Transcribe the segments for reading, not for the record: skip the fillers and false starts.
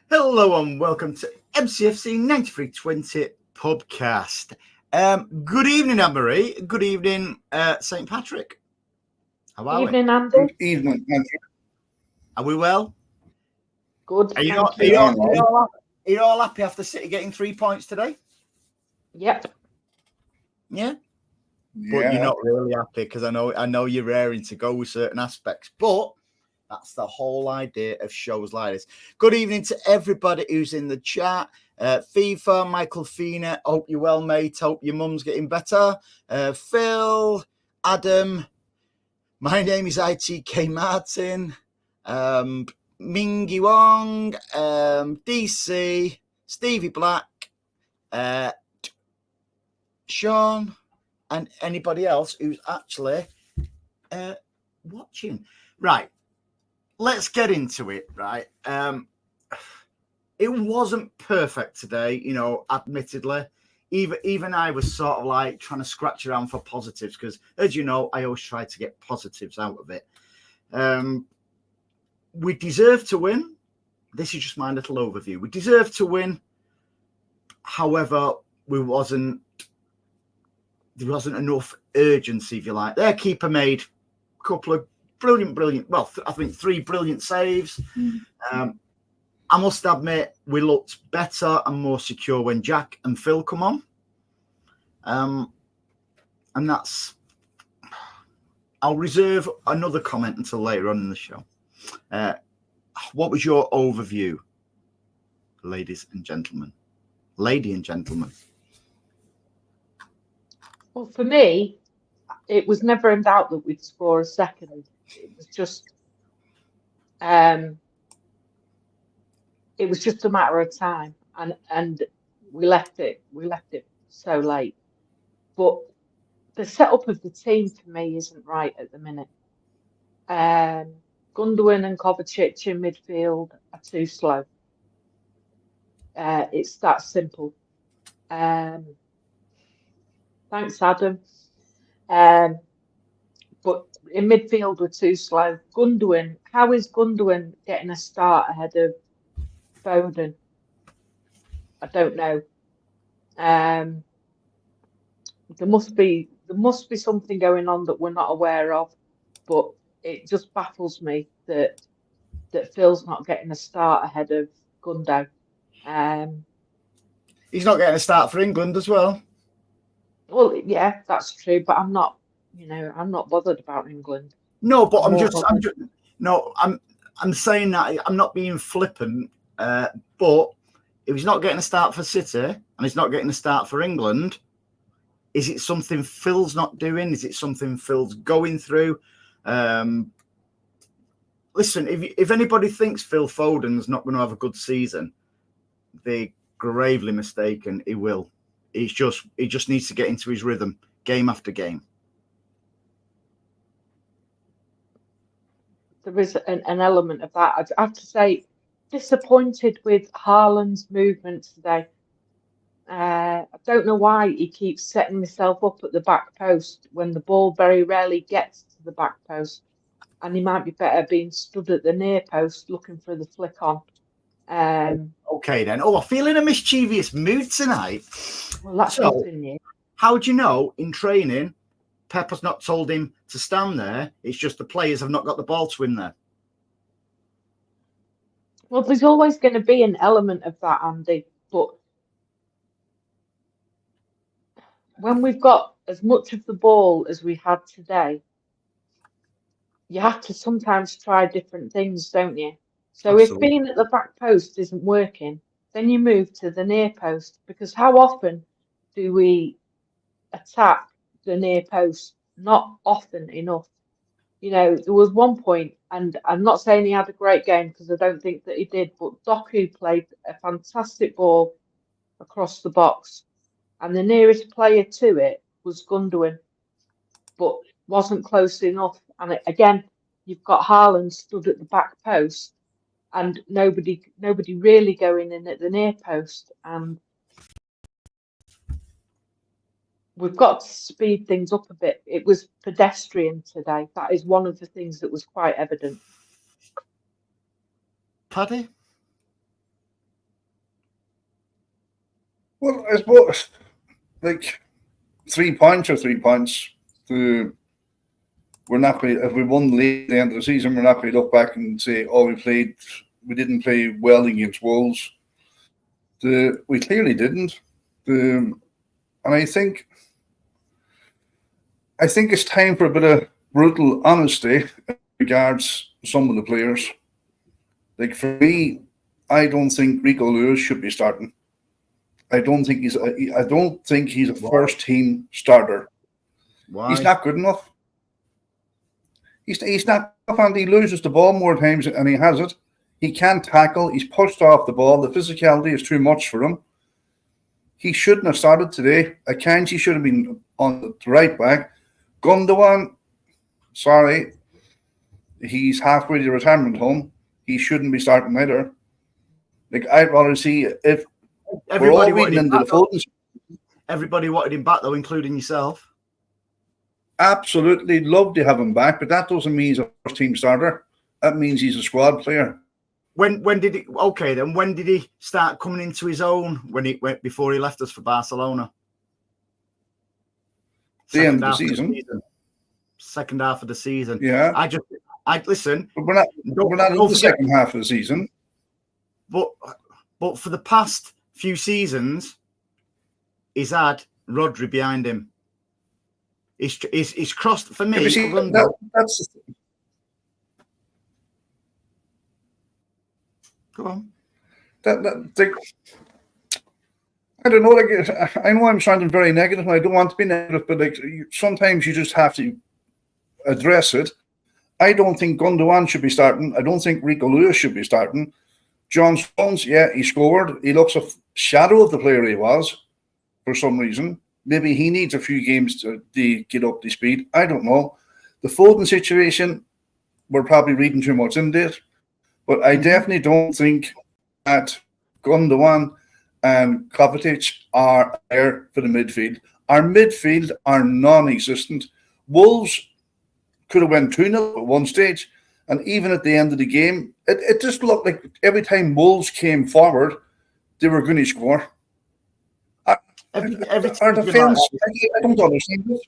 Hello and welcome to MCFC 9320 PUBcast. Good evening, Anne-Marie. Good evening, St. Patrick. How are Evening, we? Andy. Good evening, thank you. Are we well? Good. Are you all happy after City getting 3 points today? Yep. Yeah. But you're not really happy because I know you're raring to go with certain aspects. But that's the whole idea of shows like this. Good evening to everybody who's in the chat. FIFA, Michael Fina, hope you're well, mate. Hope your mum's getting better. Phil, Adam, my name is ITK Martin, Mingy Wong, DC, Stevie Black, Sean, and anybody else who's actually watching. Right. Let's get into it, right? It wasn't perfect today, admittedly. Even I was sort of like trying to scratch around for positives because, as you know, I always try to get positives out of it. We deserve to win. This is just my little overview. We deserve to win. However, there wasn't enough urgency, if you like. Their keeper made a couple of brilliant. Well, I think 3 brilliant saves. I must admit, we looked better and more secure when Jack and Phil come on. And that's... I'll reserve another comment until later on in the show. What was your overview, ladies and gentlemen? Lady and gentlemen. Well, for me, it was never in doubt that we'd score a second. It was just, it was just a matter of time, and we left it so late. But the setup of the team for me isn't right at the minute. Gundogan and Kovacic in midfield are too slow. It's that simple. Thanks, Adam. But in midfield, we're too slow. Gundogan, how is Gundogan getting a start ahead of Foden? I don't know. There must be something going on that we're not aware of, but it just baffles me that Phil's not getting a start ahead of Gundo. He's not getting a start for England as well. Well, yeah, that's true, but I'm not bothered about England. No, but I'm saying that I'm not being flippant. But if he's not getting a start for City and he's not getting a start for England, is it something Phil's not doing? Is it something Phil's going through? Listen, if anybody thinks Phil Foden's not going to have a good season, they're gravely mistaken. He will. He just needs to get into his rhythm, game after game. There is an element of that. I have to say, disappointed with Haaland's movement today. I don't know why he keeps setting himself up at the back post when the ball very rarely gets to the back post, and he might be better being stood at the near post looking for the flick on. Okay then. Oh, I'm feeling a mischievous mood tonight. Well, that's nothing new. How do you know in training Pepper's not told him to stand there? It's just the players have not got the ball to him there. Well, there's always going to be an element of that, Andy, but when we've got as much of the ball as we had today, you have to sometimes try different things, don't you? So Absolutely. If being at the back post isn't working, then you move to the near post, because how often do we attack the near post? Not often enough. There was one point, and I'm not saying he had a great game because I don't think that he did, but Doku played a fantastic ball across the box, and the nearest player to it was Gundogan, but wasn't close enough. And again, you've got Haaland stood at the back post, and nobody really going in at the near post. And we've got to speed things up a bit. It was pedestrian today. That is one of the things that was quite evident. Paddy? Well, I suppose, like, 3 points or 3 points. We're not going. If we won the league at the end of the season, we're not going to look back and say, "Oh, we didn't play well against Wolves." We clearly didn't. And I think it's time for a bit of brutal honesty in regards some of the players. Like, for me, I don't think Rico Lewis should be starting. I don't think he's a first team starter. Why? He's not good enough. He's not enough, and he loses the ball more times than he has it. He can't tackle. He's pushed off the ball. The physicality is too much for him. He shouldn't have started today. Akanji should have been on the right back. Gundogan, sorry, he's halfway to retirement home. He shouldn't be starting either. Like, I'd rather see if everybody we're all reading into the Foden. Everybody wanted him back, though, including yourself. Absolutely love to have him back, but that doesn't mean he's a first team starter. That means he's a squad player. When did he? Okay, then when did he start coming into his own? Before he left us for Barcelona? The end of the season. Second half of the season. Yeah. I listen. But we're not in the second half of the season. But for the past few seasons, he's had Rodri behind him. He's crossed for me. That's go on. I don't know. Like, I know I'm sounding very negative, and I don't want to be negative, but like, sometimes you just have to address it. I don't think Gundogan should be starting. I don't think Rico Lewis should be starting. John Stones, yeah, he scored. He looks a shadow of the player he was for some reason. Maybe he needs a few games to get up to speed. I don't know. The Foden situation, we're probably reading too much into it. But I definitely don't think that Gundogan and Kovacic are there for the midfield. Our midfield are non-existent. Wolves could have went 2-0 at one stage, and even at the end of the game, it just looked like every time Wolves came forward, they were going to score. Our defence, I don't understand this.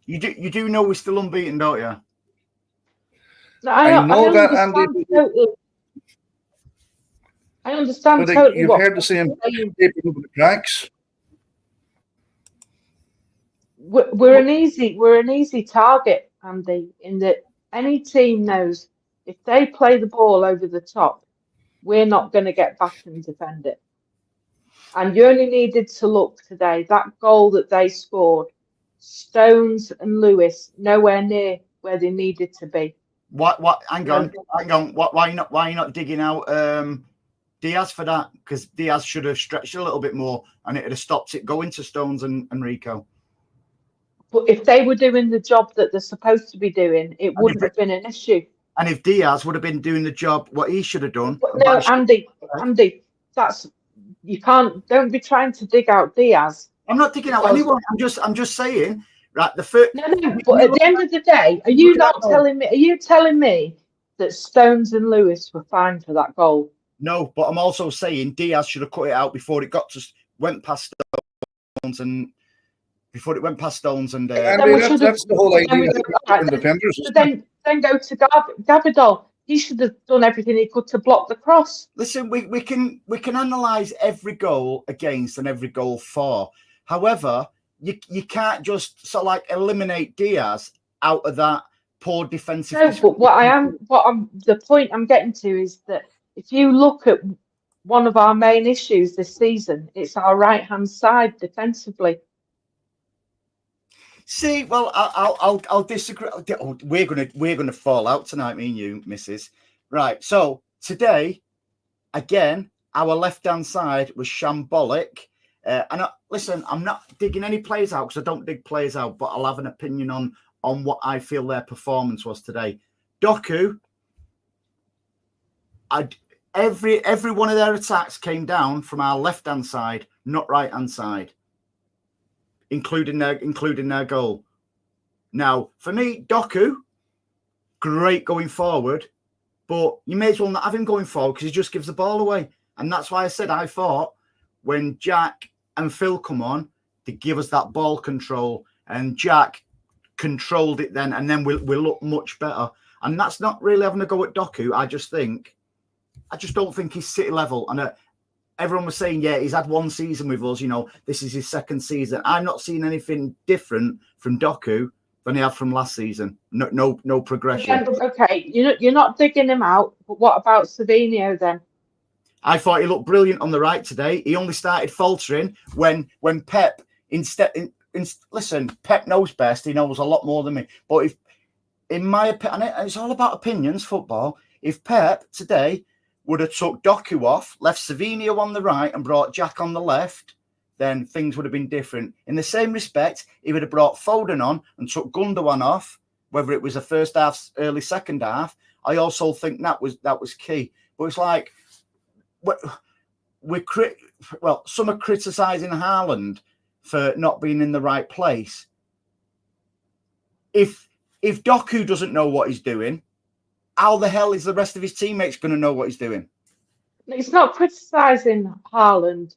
You do know we're still unbeaten, don't you? I know that, Andy. Totally. I understand but totally. You've heard the same over the cracks. We're an easy target, Andy. In that any team knows if they play the ball over the top, we're not going to get back and defend it. And you only needed to look today. That goal that they scored, Stones and Lewis nowhere near where they needed to be. What? Hang on. Why are you not digging out Diaz for that? Because Diaz should have stretched a little bit more, and it would have stopped it going to Stones and Rico. But if they were doing the job that they're supposed to be doing, it wouldn't have been an issue. And if Diaz would have been doing the job, what he should have done. No, Andy, you can't. Don't be trying to dig out Diaz. I'm not digging out anyone. I'm just saying. Right, the first. No. But at the end of the day, are you telling me? Are you telling me that Stones and Lewis were fine for that goal? No, but I'm also saying Diaz should have cut it out before it went past Stones and. Before it went past Stones and that's the whole idea of defenders. So then go to Gavidol. He should have done everything he could to block the cross. Listen, we can analyse every goal against and every goal for. However, you can't just eliminate Diaz out of that poor defensive. No, but the point I'm getting to is that if you look at one of our main issues this season, it's our right-hand side defensively. See, well, I'll disagree. We're gonna fall out tonight, me and you, Mrs. Right. So today, again, our left-hand side was shambolic. Listen, I'm not digging any players out because I don't dig players out, but I'll have an opinion on what I feel their performance was today. Doku, every one of their attacks came down from our left-hand side, not right-hand side. Including their goal. Now, for me, Doku, great going forward, but you may as well not have him going forward because he just gives the ball away. And that's why I said I thought when Jack and Phil come on, they give us that ball control, and Jack controlled it then, and then we look much better. And that's not really having a go at Doku. I just don't think he's City level. And everyone was saying, yeah, he's had one season with us. This is his second season. I'm not seeing anything different from Doku than he had from last season. No progression. Okay, you're not digging him out. But what about Savinho then? I thought he looked brilliant on the right today. He only started faltering when Pep listen, Pep knows best. He knows a lot more than me. But if, in my opinion, and it's all about opinions, football. If Pep today would have took Doku off, left Savinho on the right, and brought Jack on the left, then things would have been different. In the same respect, he would have brought Foden on and took Gundogan off, whether it was the first half, early second half. I also think that was key. But it's like some are criticising Haaland for not being in the right place. If Doku doesn't know what he's doing, how the hell is the rest of his teammates going to know what he's doing? It's not criticising Haaland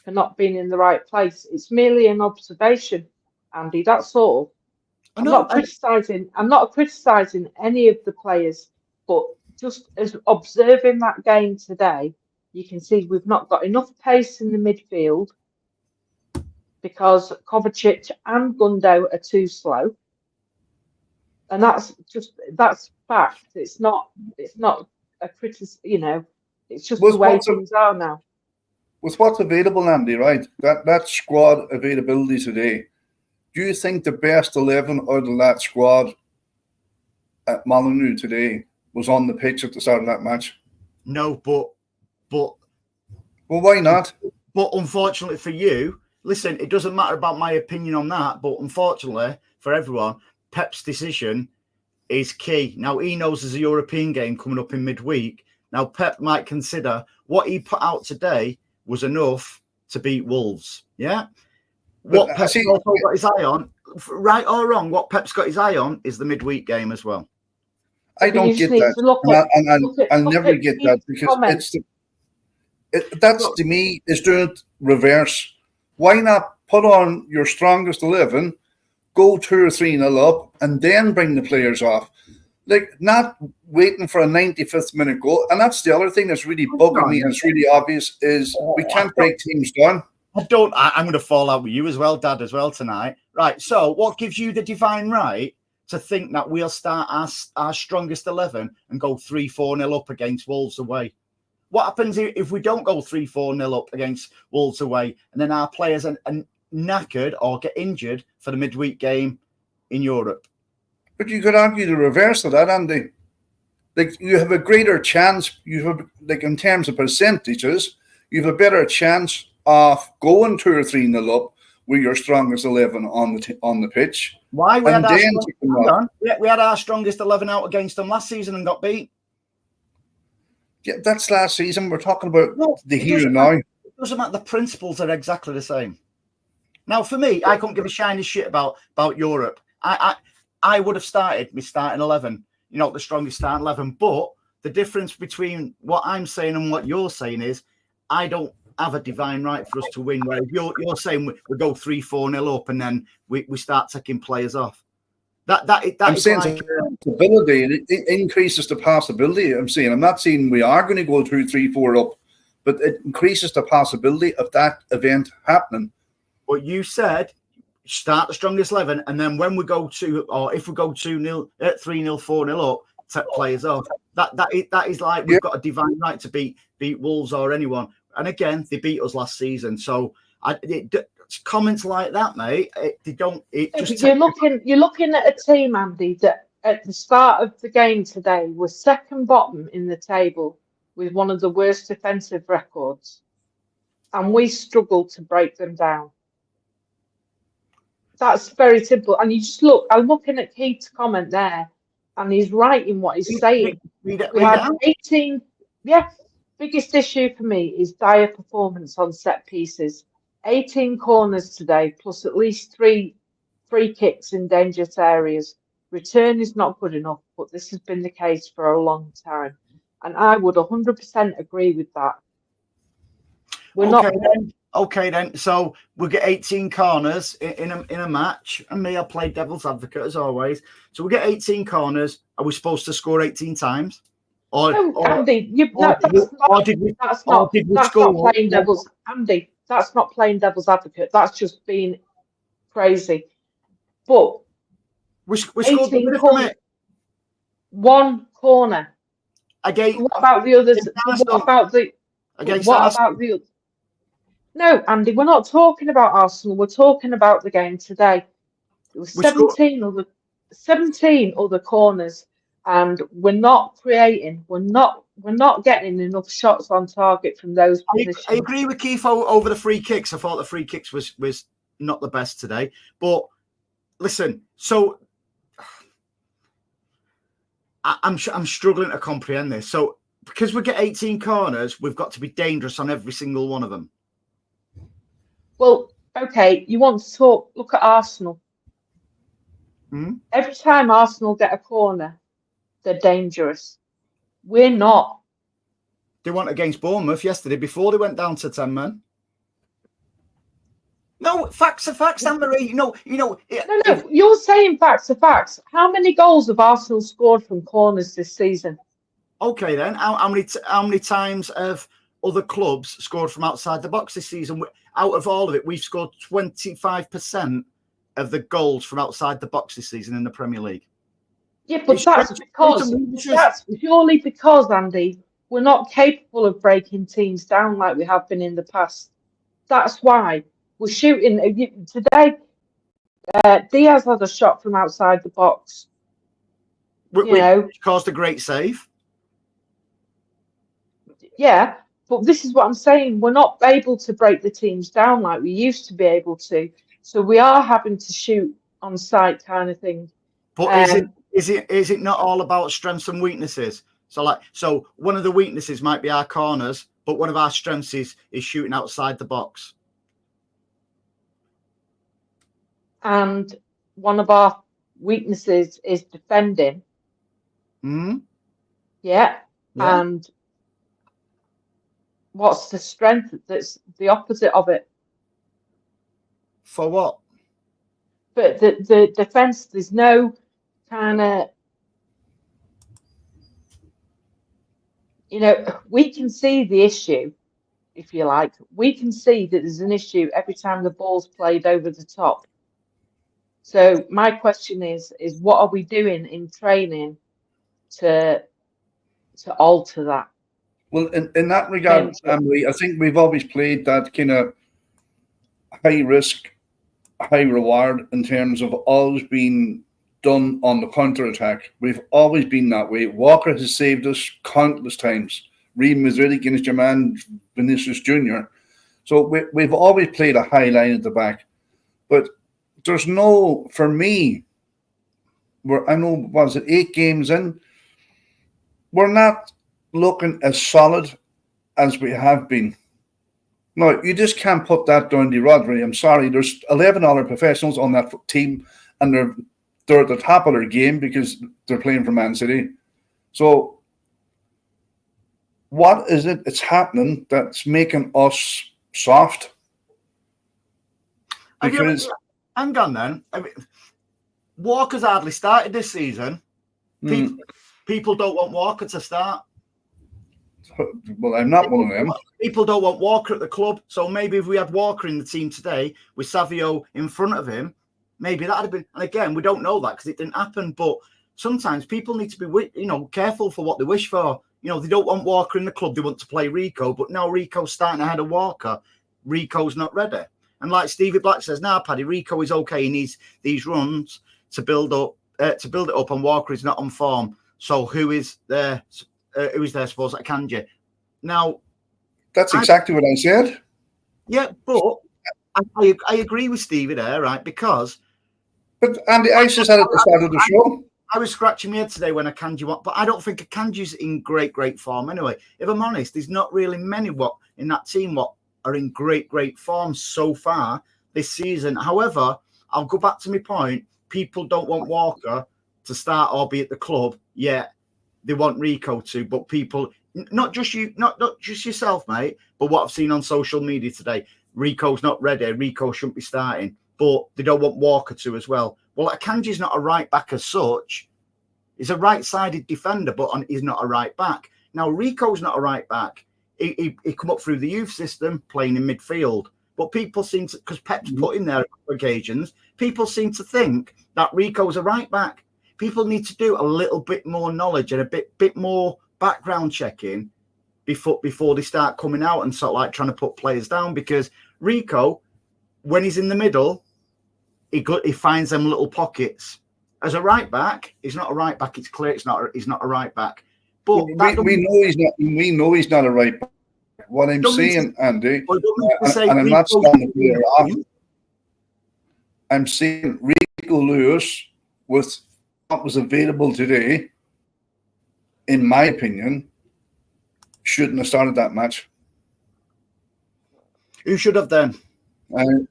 for not being in the right place. It's merely an observation, Andy. That's all. I'm not criticising any of the players, but just as observing that game today, you can see we've not got enough pace in the midfield because Kovacic and Gundo are too slow. And that's fact. It's not a criticism, it's just the way things are now. With what's available, Andy, right? That squad availability today, do you think the best 11 out of that squad at Molineux today was on the pitch at the start of that match? No, but well, why not? But unfortunately for you, listen, it doesn't matter about my opinion on that, but unfortunately for everyone, Pep's decision is key. Now, he knows there's a European game coming up in midweek. Now, Pep might consider what he put out today was enough to beat Wolves. Yeah? What Pep's also got his eye on, right or wrong, what Pep's got his eye on is the midweek game as well. I don't get that. I'll never get that because that's to me is doing it reverse. Why not put on your strongest 11, go 2 or 3-0 up, and then bring the players off? Like, not waiting for a 95th minute goal. And that's the other thing that's really bugging me, and it's really obvious, is we can't break teams down. I'm going to fall out with you as well, Dad, as well tonight. Right, so what gives you the divine right to think that we'll start our strongest 11 and go 3-4-0 up against Wolves away? What happens if we don't go 3-4-0 up against Wolves away and then our players are knackered or get injured for the midweek game in Europe? But you could argue the reverse of that, Andy. Like, you have a greater chance, in terms of percentages, you have a better chance of going 2 or 3-0 up with your strongest 11 on the pitch. Why? We had our strongest 11 out against them last season and got beat. Yeah, that's last season. We're talking about the here and now. It doesn't matter. The principles are exactly the same. Now, for me, I couldn't give a shiny shit about Europe. I would have started my starting 11, the strongest starting 11. But the difference between what I'm saying and what you're saying is I don't have a divine right for us to win. Whereas you're saying we go 3-4-0 up and then we start taking players off. I'm saying possibility. It increases the possibility. I'm not saying we are going to go 2-3-4 up, but it increases the possibility of that event happening. But you said start the strongest 11, and then when we go if we go 2-0, 3-0, 4-0 up, take players off. That is like we've got a divine right to beat Wolves or anyone. And again, they beat us last season. So comments like that, mate, you're looking at a team, Andy, that at the start of the game today was second bottom in the table with one of the worst defensive records, and we struggled to break them down. That's very simple. And you just look. I'm looking at Keith's comment there, and he's right in what he's saying. We had 18. Yeah, biggest issue for me is dire performance on set pieces. 18 corners today, plus at least 3 free kicks in dangerous areas. Return is not good enough, but this has been the case for a long time. And I would 100% agree with that. We're Okay, then. So we'll get 18 corners in a match, and me, I'll play devil's advocate as always. So we get 18 corners. Are we supposed to score 18 times? No, Andy, that's not playing devil's Andy. That's not playing devil's advocate. That's just being crazy. But we scored one corner. Again, what about the others? What about the others? No, Andy, we're not talking about Arsenal. We're talking about the game today. It was 17 other corners, and we're not creating. We're not getting enough shots on target from those positions. I agree with Keith over the free kicks. I thought the free kicks was not the best today. But listen, so I'm struggling to comprehend this. So because we get 18 corners, we've got to be dangerous on every single one of them. Well, okay, you want to look at Arsenal. Every time Arsenal get a corner, they're dangerous. We're not. They went against Bournemouth yesterday before they went down to 10 men. No, facts are facts, Anne-Marie. No, you're saying facts are facts. How many goals have Arsenal scored from corners this season? Okay, then. How many times have other clubs scored from outside the box this season? Out of all of it, we've scored 25% of the goals from outside the box this season in the Premier League. Yeah, but that's purely because, Andy, we're not capable of breaking teams down like we have been in the past. That's why we're shooting today. Diaz had a shot from outside the box. Which caused a great save. Yeah, but this is what I'm saying. We're not able to break the teams down like we used to be able to. So we are having to shoot on sight kind of thing. But is it not all about strengths and weaknesses? So one of the weaknesses might be our corners, but one of our strengths is shooting outside the box. And one of our weaknesses is defending. Yeah. And what's the strength that's the opposite of it? For what? But the defence, there's no kind of, we can see the issue, if you like. We can see that there's an issue every time the ball's played over the top. So my question is what are we doing in training to alter that? Well, in that regard, Emily, I think we've always played that kind of high risk, high reward in terms of always being done on the counter attack. We've always been that way. Walker has saved us countless times. Reed Mazzuti against your man Vinicius Jr. So we've always played a high line at the back. But there's no, for me, I know, was it 8 games in? We're not looking as solid as we have been. No, you just can't put that down to Rodri. I'm sorry. There's 11 other professionals on that team, and they're at the top of their game because they're playing for Man City. So what is it that's happening that's making us soft? Because hang on then. Walker's hardly started this season. People don't want Walker to start. Well, I'm not one of them. People don't want Walker at the club. So maybe if we had Walker in the team today with Savio in front of him, maybe that would have been. And again, we don't know that because it didn't happen. But sometimes people need to be, careful for what they wish for. They don't want Walker in the club. They want to play Rico. But now Rico's starting ahead of Walker. Rico's not ready. And like Stevie Black says, Paddy, Rico is okay. He needs these runs to build it up, and Walker is not on form. So who is there? Who is there? I suppose like Kanji. Now, that's exactly what I said. Yeah, but I agree with Stevie there, right? Because, but Andy, I just said at the start of the show, I was scratching my head today when Akanji went, but I don't think Akanji's in great form anyway. If I'm honest, there's not really many in that team are in great form so far this season. However, I'll go back to my point. People don't want Walker to start or be at the club yet. They want Rico to, but people, not just yourself, mate, but what I've seen on social media today, Rico's not ready. Rico shouldn't be starting, but they don't want Walker to as well. Well, Akanji's not a right back as such. He's a right-sided defender, but he's not a right back. Now, Rico's not a right back. He come up through the youth system playing in midfield. But people seem to, because Pep's put in there on occasions, people seem to think that Rico's a right back. People need to do a little bit more knowledge and a bit more background checking before they start coming out and sort of like trying to put players down. Because Rico, when he's in the middle, he finds them little pockets. As a right back, he's not a right back. It's clear he's not a right back. But we know he's not. We know he's not a right back. What I'm saying, Andy, and I'm not starting the player off. I'm saying Rico Lewis, with what was available today, in my opinion, shouldn't have started that match. Who should have then? I'm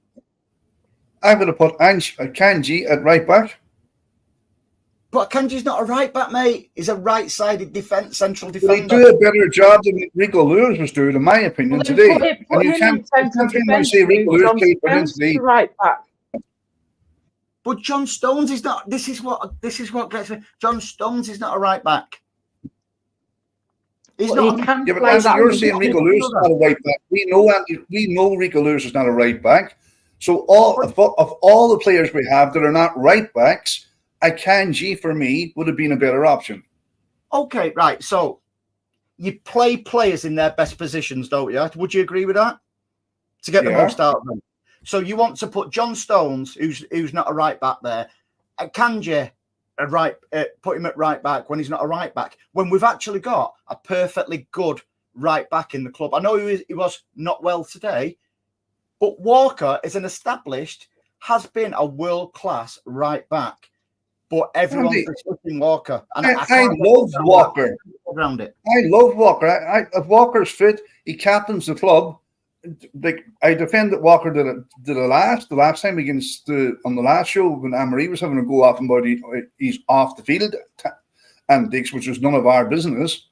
going to put Kanji at right back. But Kanji's not a right back, mate. He's a right-sided central defender. He do a better job than Rico Lewis was doing, in my opinion, today. And you can't say Rico Lewis played for Lindsay. Right back. But John Stones is not. This is what gets me. John Stones is not a right back. He's not. Yeah, but as you're saying, Rico Lewis is not a right back. We know Rico Lewis is not a right back. So of all the players we have that are not right backs, Akanji, for me, would have been a better option. Okay, right. So you play players in their best positions, don't you? Would you agree with that? To get the most out of them. So you want to put John Stones, who's not a right back there, Akanji, put him at right back when he's not a right back, when we've actually got a perfectly good right back in the club. I know he was not well today, but Walker is has been a world-class right back. But everyone's discussing Walker. And I love Walker. Around it. I love Walker. If Walker's fit, he captains the club. I defended Walker the last time against on the last show when Anne-Marie was having a go off about he's off the field antics, which was none of our business.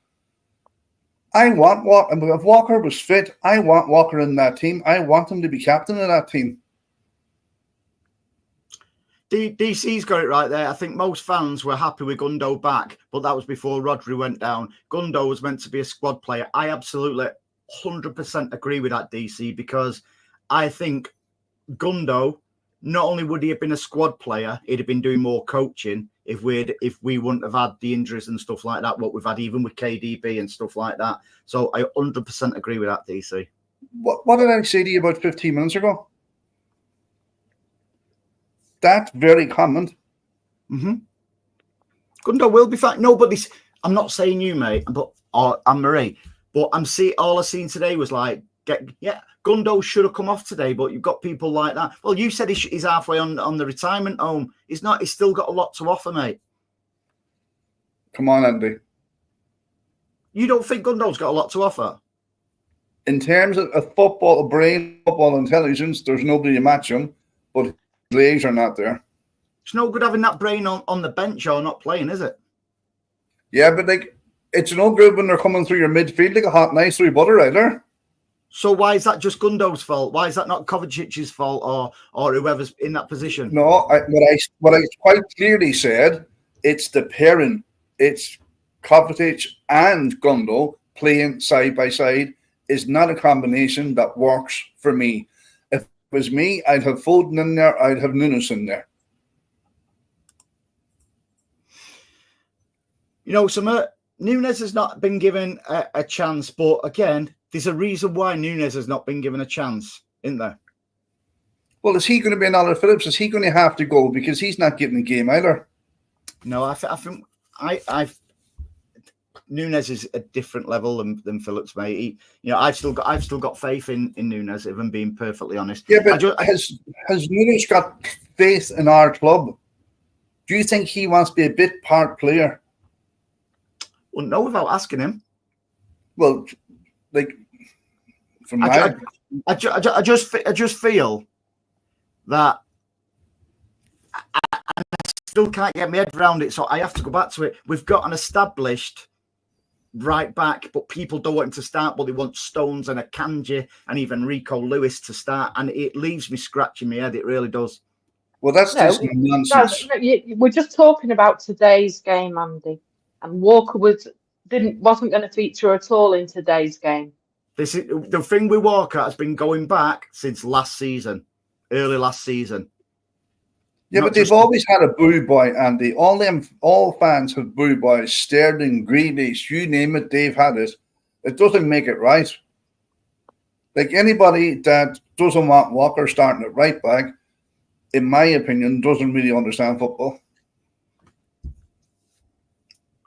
I want Walker. If Walker was fit, I want Walker in that team. I want him to be captain of that team. DC's got it right there. I think most fans were happy with Gundo back, but that was before Rodri went down. Gundo was meant to be a squad player. I absolutely 100% agree with that, DC, because I think Gundo, not only would he have been a squad player, he'd have been doing more coaching if we wouldn't have had the injuries and stuff like that, what we've had even with KDB and stuff like that. So I 100% agree with that, DC. What did I say to you about 15 minutes ago? That very comment. Gundo will be fine. No, but I'm not saying you, mate, but Anne-Marie. But all I've seen today was like, Gundo should have come off today, but you've got people like that. Well, you said he's halfway on the retirement home. He's not. He's still got a lot to offer, mate. Come on, Andy. You don't think Gundo's got a lot to offer? In terms of football brain, football intelligence, there's nobody to match him, but legs are not there. It's no good having that brain on the bench or not playing, is it? Yeah, but it's no good when they're coming through your midfield like a hot knife through butter either. So why is that just Gundo's fault? Why is that not Kovacic's fault or whoever's in that position? No, what I quite clearly said, it's the pairing. It's Kovacic and Gundo playing side by side is not a combination that works for me. If it was me, I'd have Foden in there, I'd have Nunes in there. You know, Nunes has not been given a chance, but again, there's a reason why Nunes has not been given a chance, isn't there? Well, is he going to be another Phillips? Is he going to have to go because he's not getting the game either? No, I think Nunes is a different level than Phillips, mate. I've still got faith in Nunes, if I'm being perfectly honest. Yeah, but has Nunes got faith in our club? Do you think he wants to be a bit part player? Well, no, without asking him. Well, from I just feel that I still can't get my head around it, so I have to go back to it. We've got an established right back, but people don't want him to start, but they want Stones and Akanji and even Rico Lewis to start, and it leaves me scratching my head. It really does. Well, that's just nonsense. We're just talking about today's game, Andy, and Walker wasn't going to feature at all in today's game. This is the thing with Walker has been going back since early last season. Yeah, but they've always had a boo boy, Andy. All fans have boo boys. Sterling, Grealish, you name it, they've had it. It doesn't make it right. Like, anybody that doesn't want Walker starting at right back, in my opinion, doesn't really understand football.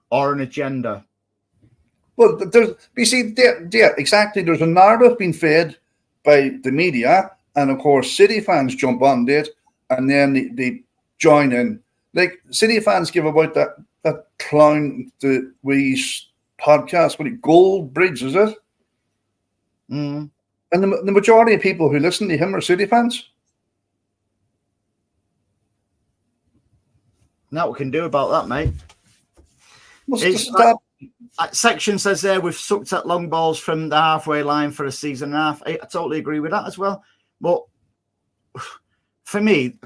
Or an agenda. Well, exactly. There's a narrative being fed by the media, and of course, City fans jump on it, and then they join in. Like, City fans give about that clown, the podcast, Gold Bridge, is it? Mm. And the majority of people who listen to him are City fans. Now what we can do about that, mate? Section says there we've sucked at long balls from the halfway line for a season and a half. I totally agree with that as well. But for me,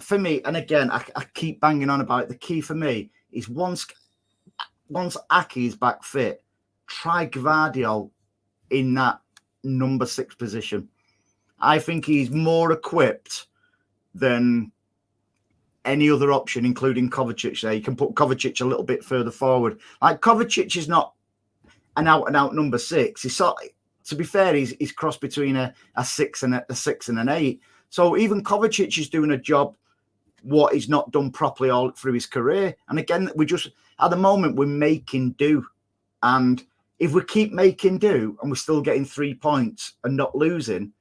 and again, I keep banging on about it. The key for me is once Aki is back fit, try Gvardiol in that number 6 position. I think he's more equipped than any other option, including Kovacic there. You can put Kovacic a little bit further forward. Like, Kovacic is not an out-and-out number 6. He's to be fair, he's crossed between a 6 and a 6 and an 8. So even Kovacic is doing a job what he's not done properly all through his career. And again, at the moment, we're making do. And if we keep making do and we're still getting 3 points and not losing,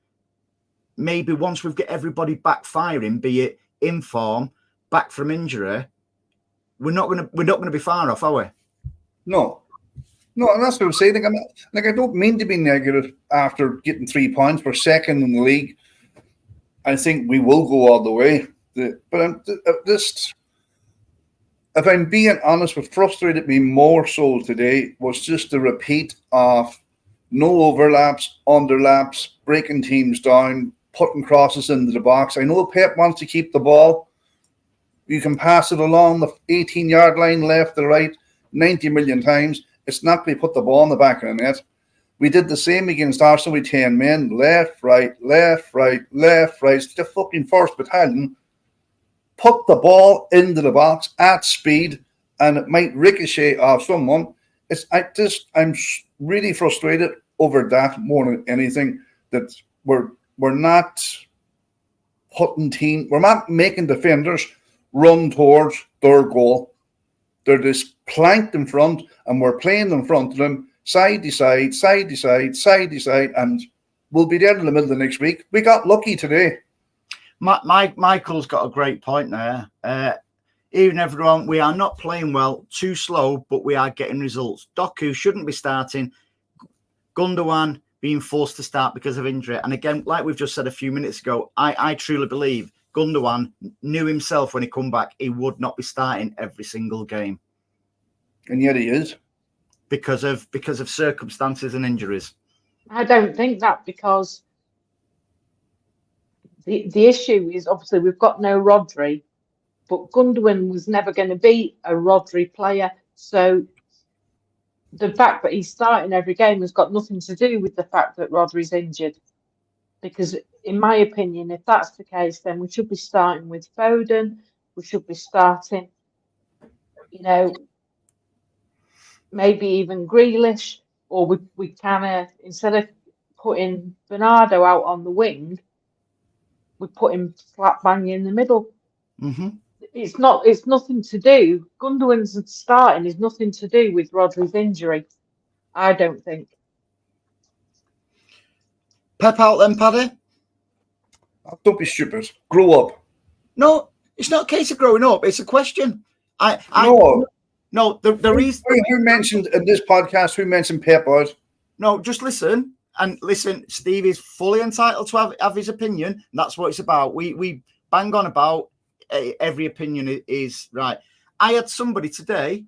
maybe once we've got everybody back firing, be it in form, back from injury, we're not going to be far off, are we? No, and that's what I'm saying. I don't mean to be negative after getting 3 points. We're second in the league. I think we will go all the way. But if I'm being honest, what frustrated me more so today was just the repeat of no overlaps, underlaps, breaking teams down, putting crosses into the box. I know Pep wants to keep the ball. You can pass it along the 18-yard line, left to right, 90 million times. It's not going to put the ball in the back of the net. We did the same against Arsenal with 10 men. Left, right. It's the fucking 1st Battalion. Put the ball into the box at speed, and it might ricochet off someone. I'm really frustrated over that more than anything, that we're not we're not making defenders run towards their goal. They're just planked in front, and we're playing in front of them, side to side, and we'll be there in the middle of next week. We got lucky today. Michael's got a great point there. Even everyone, we are not playing well, too slow, but we are getting results. Doku shouldn't be starting. Gundogan being forced to start because of injury. And again, like we've just said a few minutes ago, I truly believe Gundogan knew himself when he come back, he would not be starting every single game. And yet he is. Because of circumstances and injuries. I don't think that, because the issue is obviously we've got no Rodri, but Gundogan was never going to be a Rodri player. So the fact that he's starting every game has got nothing to do with the fact that Rodri's injured. Because in my opinion, if that's the case, then we should be starting with Foden. We should be starting, maybe even Grealish, or we can, instead of putting Bernardo out on the wing, we put him flat bang in the middle. Mm-hmm. It's nothing to do. Gundogan's starting is nothing to do with Rodri's injury, I don't think. Pep out then, Paddy? Don't be stupid. Grow up. No, it's not a case of growing up. It's a question. The reason... Who mentioned in this podcast, who mentioned Pep out? No, just listen. And listen, Steve is fully entitled to have his opinion. And that's what it's about. We bang on about every opinion is right. I had somebody today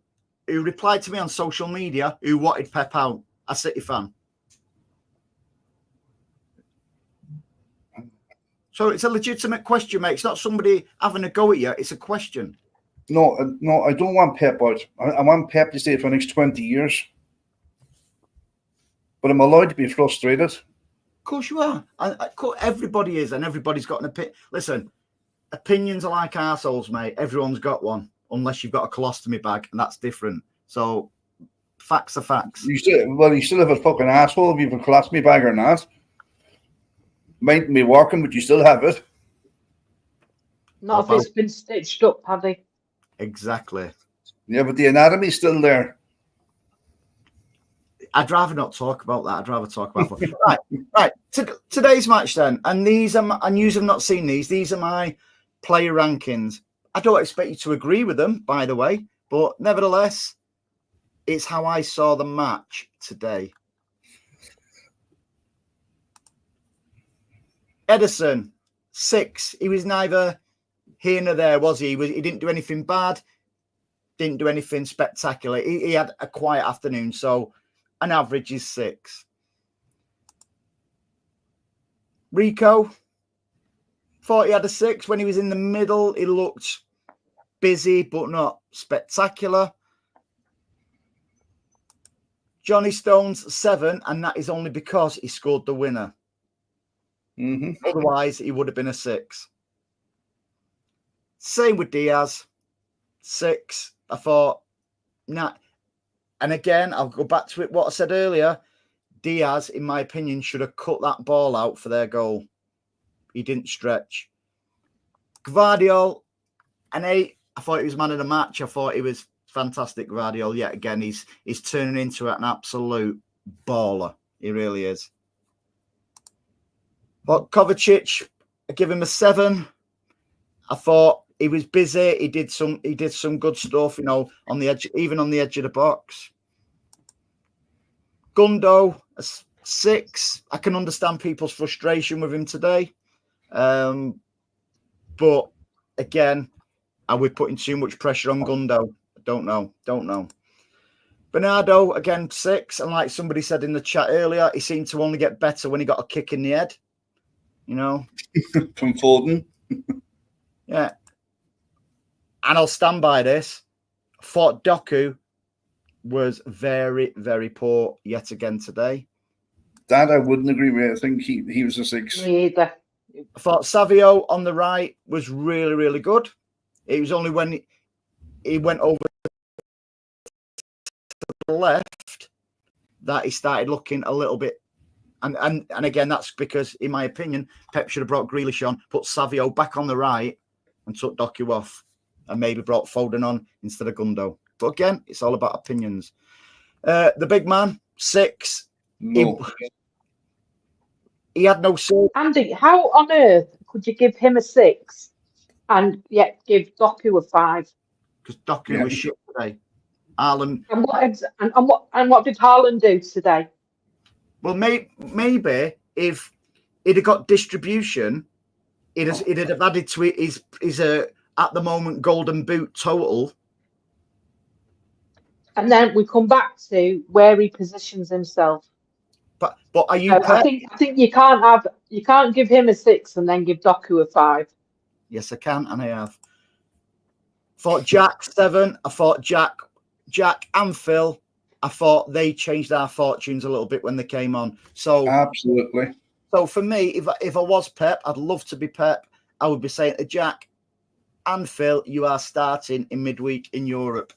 who replied to me on social media who wanted Pep out, a City fan. So it's a legitimate question, mate. It's not somebody having a go at you. It's a question. No, I don't want Pep out. I want Pep to stay for the next 20 years. But I'm allowed to be frustrated. Of course you are. Everybody is, and everybody's got an opinion. Listen, opinions are like arseholes, mate. Everyone's got one, unless you've got a colostomy bag, and that's different. So facts are facts. You still have a fucking asshole if you have a colostomy bag or not. Might be working, but you still have it. Not if it's been stitched up, Paddy. Exactly. Yeah, but the anatomy's still there. I'd rather not talk about that. I'd rather talk about right. Today's match then, and these are, and you have not seen these. These are my player rankings. I don't expect you to agree with them, by the way, but nevertheless, it's how I saw the match today. Ederson, 6. He was neither here nor there, was he? He didn't do anything bad, didn't do anything spectacular. He had a quiet afternoon, so an average is 6. Rico, thought he had a 6. When he was in the middle, he looked busy, but not spectacular. Johnny Stones, 7, and that is only because he scored the winner. Mm-hmm. Otherwise, he would have been a 6. Same with Diaz, 6. I thought, nah. And again, I'll go back to what I said earlier. Diaz, in my opinion, should have cut that ball out for their goal. He didn't stretch. Gvardiol, an 8. I thought he was man of the match. I thought he was fantastic, Gvardiol. Yet again, he's turning into an absolute baller. He really is. But Kovacic, I give him a 7. I thought he was busy. He did some good stuff, on the edge, even on the edge of the box. Gundo, a 6. I can understand people's frustration with him today. But again, are we putting too much pressure on Gundo? I don't know. Bernardo, again, 6. And like somebody said in the chat earlier, he seemed to only get better when he got a kick in the head. From Foden. Yeah. And I'll stand by this. I thought Doku was very, very poor yet again today. That I wouldn't agree with. I think he was a 6. Me either. I thought Savio on the right was really, really good. It was only when he went over to the left that he started looking a little bit. And again, that's because, in my opinion, Pep should have brought Grealish on, put Savio back on the right, and took Doku off, and maybe brought Foden on instead of Gundo. But again, it's all about opinions. The big man, 6. No. He had no soul. Andy, how on earth could you give him a 6 and yet give Doku a 5? Because Doku was shit today. Haaland. And what did Haaland do today? Well, maybe if he'd have got distribution, he'd have added to it his at the moment golden boot total. And then we come back to where he positions himself. But are you? I think you can't give him a 6 and then give Doku a 5. Yes, I can, and I have. Thought Jack 7. I thought Jack and Phil. I thought they changed our fortunes a little bit when they came on. So absolutely. So for me, if I was Pep, I'd love to be Pep. I would be saying to Jack and Phil, you are starting in midweek in Europe.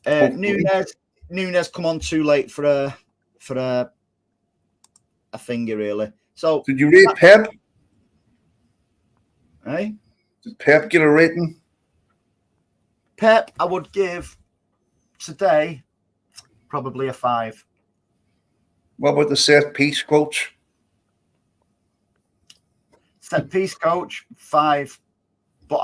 Nunes come on too late for a finger, really. So did you rate Pep? Hey? Did Pep get a rating? Pep, I would give today probably a 5. What about the set piece coach? Set piece coach, 5. But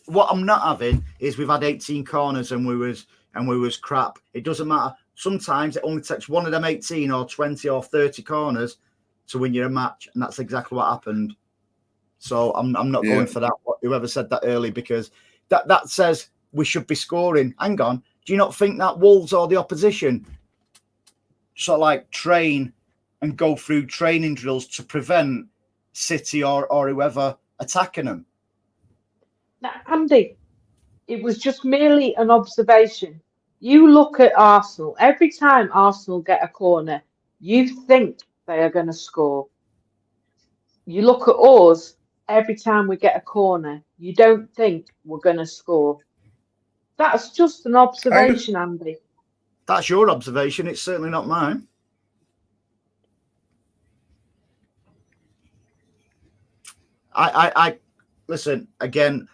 what I'm not having is we've had 18 corners and we was crap. It doesn't matter. Sometimes it only takes one of them 18 or 20 or 30 corners to win you a match, and that's exactly what happened. So I'm not going for that. Whoever said that early, because that says we should be scoring. Hang on, Do you not think that Wolves or the opposition sort of like train and go through training drills to prevent City or whoever attacking them? Now, Andy, it was just merely an observation. You look at Arsenal. Every time Arsenal get a corner, you think they are going to score. You look at us, every time we get a corner, you don't think we're going to score. That's just an observation, Andy. That's your observation. It's certainly not mine. I listen, again,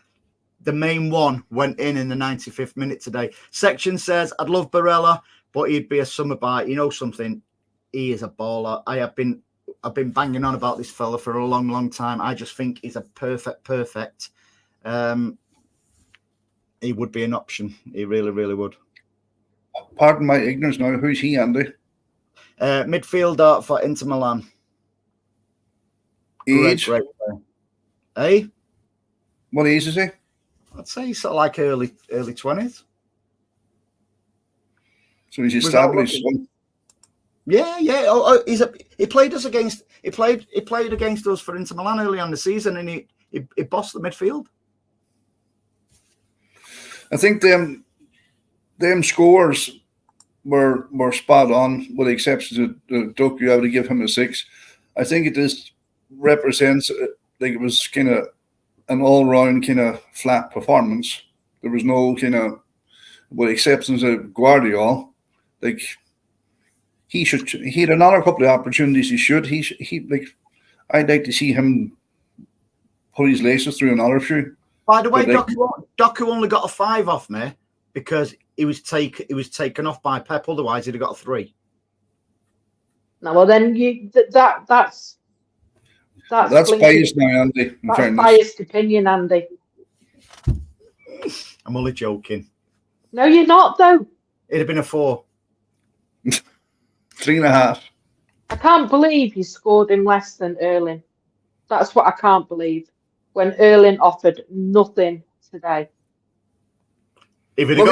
the main one went in the 95th minute today. Section says, I'd love Barella, but he'd be a summer buy. You know something? He is a baller. I've been banging on about this fella for a long, long time. I just think he's a perfect. He would be an option. He really, really would. Pardon my ignorance now. Who's he, Andy? Midfielder for Inter Milan. Age? Great player. Hey? What age is he? I'd say he's sort of like early 20s. So he's established. Yeah. He played against us for Inter Milan early on the season, and he bossed the midfield. I think them scores were spot on, with the exception of Duck. You have to give him a 6. I think it just represents like it was kind of an all-round kind of flat performance. There was no kind of, with the exceptions of Guardiola, like he had another couple of opportunities. I'd like to see him put his laces through another few. By the way, Doku only got a 5 off me because he was taken off by Pep. Otherwise, he'd have got a 3. No, well then that's biased now, Andy. That's biased opinion, Andy. I'm only joking. No, you're not, though. It'd have been a 4. 3.5. I can't believe you scored him less than Erling. That's what I can't believe. When Erling offered nothing today. He didn't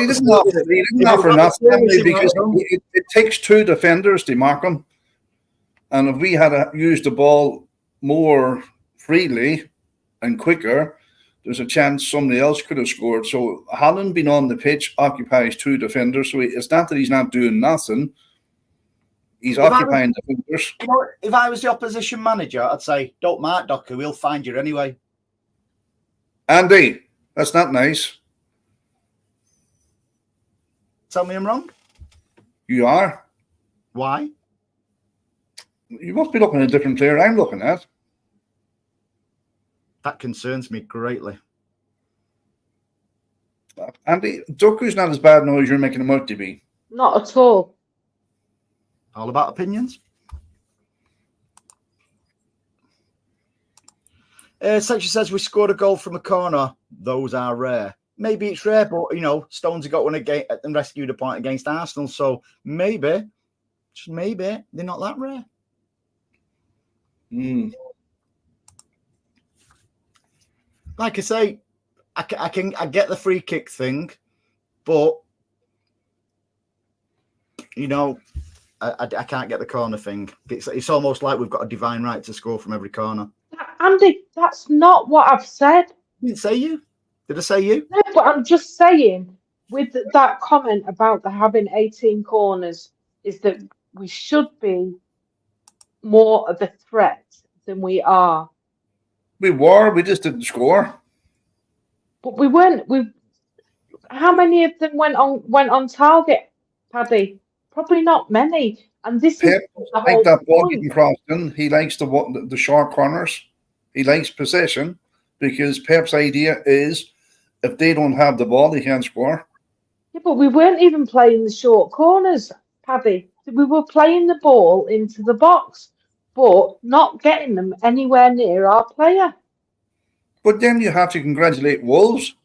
offer nothing because it takes 2 defenders to mark him. And if we had used the ball more freely and quicker, there's a chance somebody else could have scored. So Holland being on the pitch occupies 2 defenders. So it's not that he's not doing nothing. He's occupying defenders. You know, if I was the opposition manager, I'd say, don't mark Doku, we'll find you anyway. Andy, that's not nice. Tell me I'm wrong? You are. Why? You must be looking at a different player I'm looking at. That concerns me greatly. Andy, Doku's not as bad now as you're making him out to be. Not at all. All about opinions. Section says we scored a goal from a corner. Those are rare. Maybe it's rare, but Stones have got one again and rescued a point against Arsenal. So maybe, just maybe, they're not that rare. Like I say, I get the free kick thing, but I can't get the corner thing. It's almost like we've got a divine right to score from every corner. Andy, that's not what I've said. Didn't say you. Did I say you? No, but I'm just saying, with that comment about having 18 corners, is that we should be more of a threat than we are. We were. We just didn't score. But we weren't. How many of them went on target, Paddy? Probably not many. And this Pep is the whole that ball point. getting crossed in. He likes the short corners. He likes possession because Pep's idea is if they don't have the ball, they can't score. Yeah, but we weren't even playing the short corners, Paddy. We were playing the ball into the box, but not getting them anywhere near our player. But then you have to congratulate Wolves.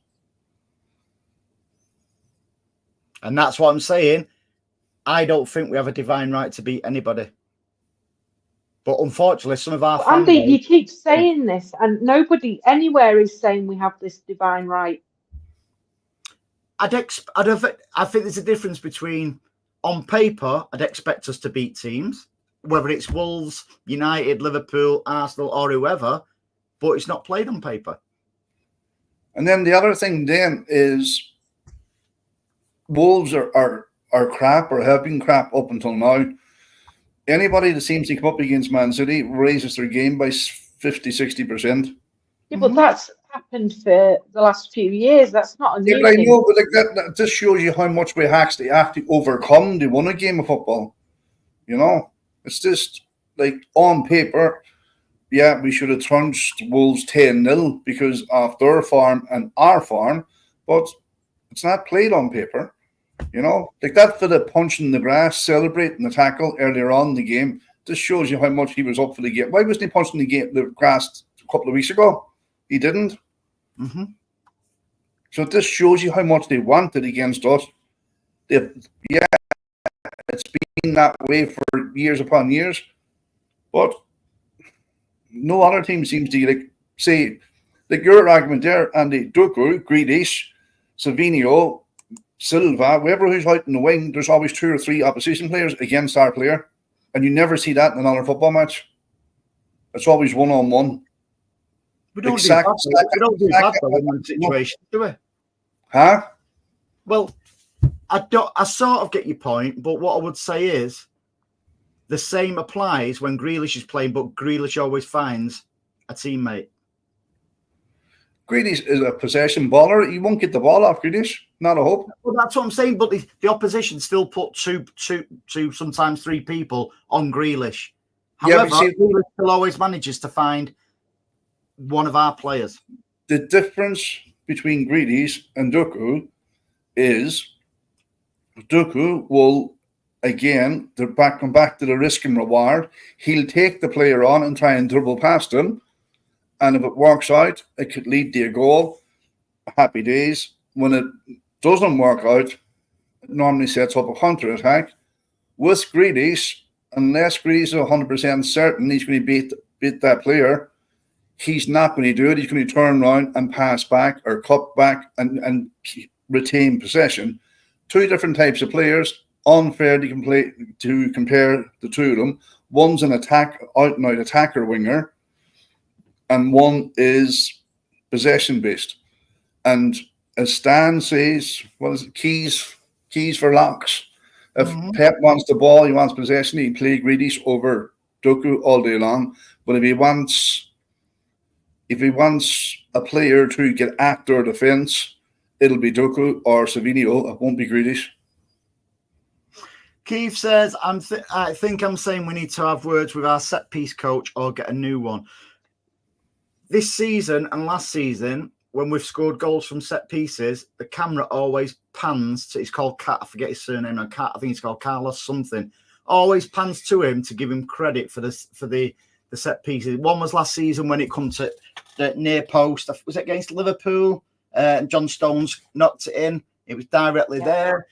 And that's what I'm saying. I don't think we have a divine right to beat anybody. But unfortunately, some of our Andy, you keep saying this, and nobody anywhere is saying we have this divine right. I think there's a difference between on paper, I'd expect us to beat teams, whether it's Wolves, United, Liverpool, Arsenal, or whoever, but it's not played on paper. And then the other thing then is Wolves are crap or have been crap up until now. Anybody that seems to come up against Man City raises their game by 50-60%. Yeah, but that's happened for the last few years. That's not a new I thing. know, but that just shows you how much we actually have to overcome to win a game of football. You know, it's just like on paper, yeah, we should have trounced Wolves 10-0 because of their farm and our farm, but it's not played on paper. You know, like that for the punch in the grass, celebrating the tackle earlier on in the game, just shows you how much he was up for the game. Why wasn't he punching the grass a couple of weeks ago? He didn't. Mm-hmm. So this shows you how much they wanted against us. It's been that way for years upon years, but no other team seems to say your argument there, Andy. Doku, Grealish, Savinio, Silva, whoever who's out in the wing, there's always 2 or 3 opposition players against our player, and you never see that in another football match. It's always 1-on-1. We don't do that though in one situation, do we? Huh? Well, I sort of get your point, but what I would say is the same applies when Grealish is playing, but Grealish always finds a teammate. Grealish is a possession baller. You won't get the ball off Grealish. Not a hope. Well, that's what I'm saying. But the opposition still put two, sometimes 3 people on Grealish. However, Grealish still always manages to find one of our players. The difference between Grealish and Doku is Doku will, again, come back to the risk and reward. He'll take the player on and try and dribble past him. And if it works out, it could lead to a goal. Happy days. When it doesn't work out, it normally sets up a counter-attack. With Grealish, unless Grealish is 100% certain he's going to beat that player, he's not going to do it. He's going to turn around and pass back or cut back and retain possession. 2 different types of players. Unfair to compare the 2 of them. One's an out-and-out attacker winger, and one is possession-based. And as Stan says, what is it? Keys for locks. If Pep wants the ball, he wants possession, he'd play Grealish over Doku all day long. But if he wants a player to get at their defence, it'll be Doku or Savinio. It won't be Grealish. Keith says, I think I'm saying we need to have words with our set-piece coach or get a new one. This season and last season, when we've scored goals from set pieces, the camera always pans to, it's called Cat, I forget his surname now, I think it's called Carlos something, always pans to him to give him credit for the set pieces. One was last season when it come to the near post, was it against Liverpool? And John Stones knocked it in. It was directly there.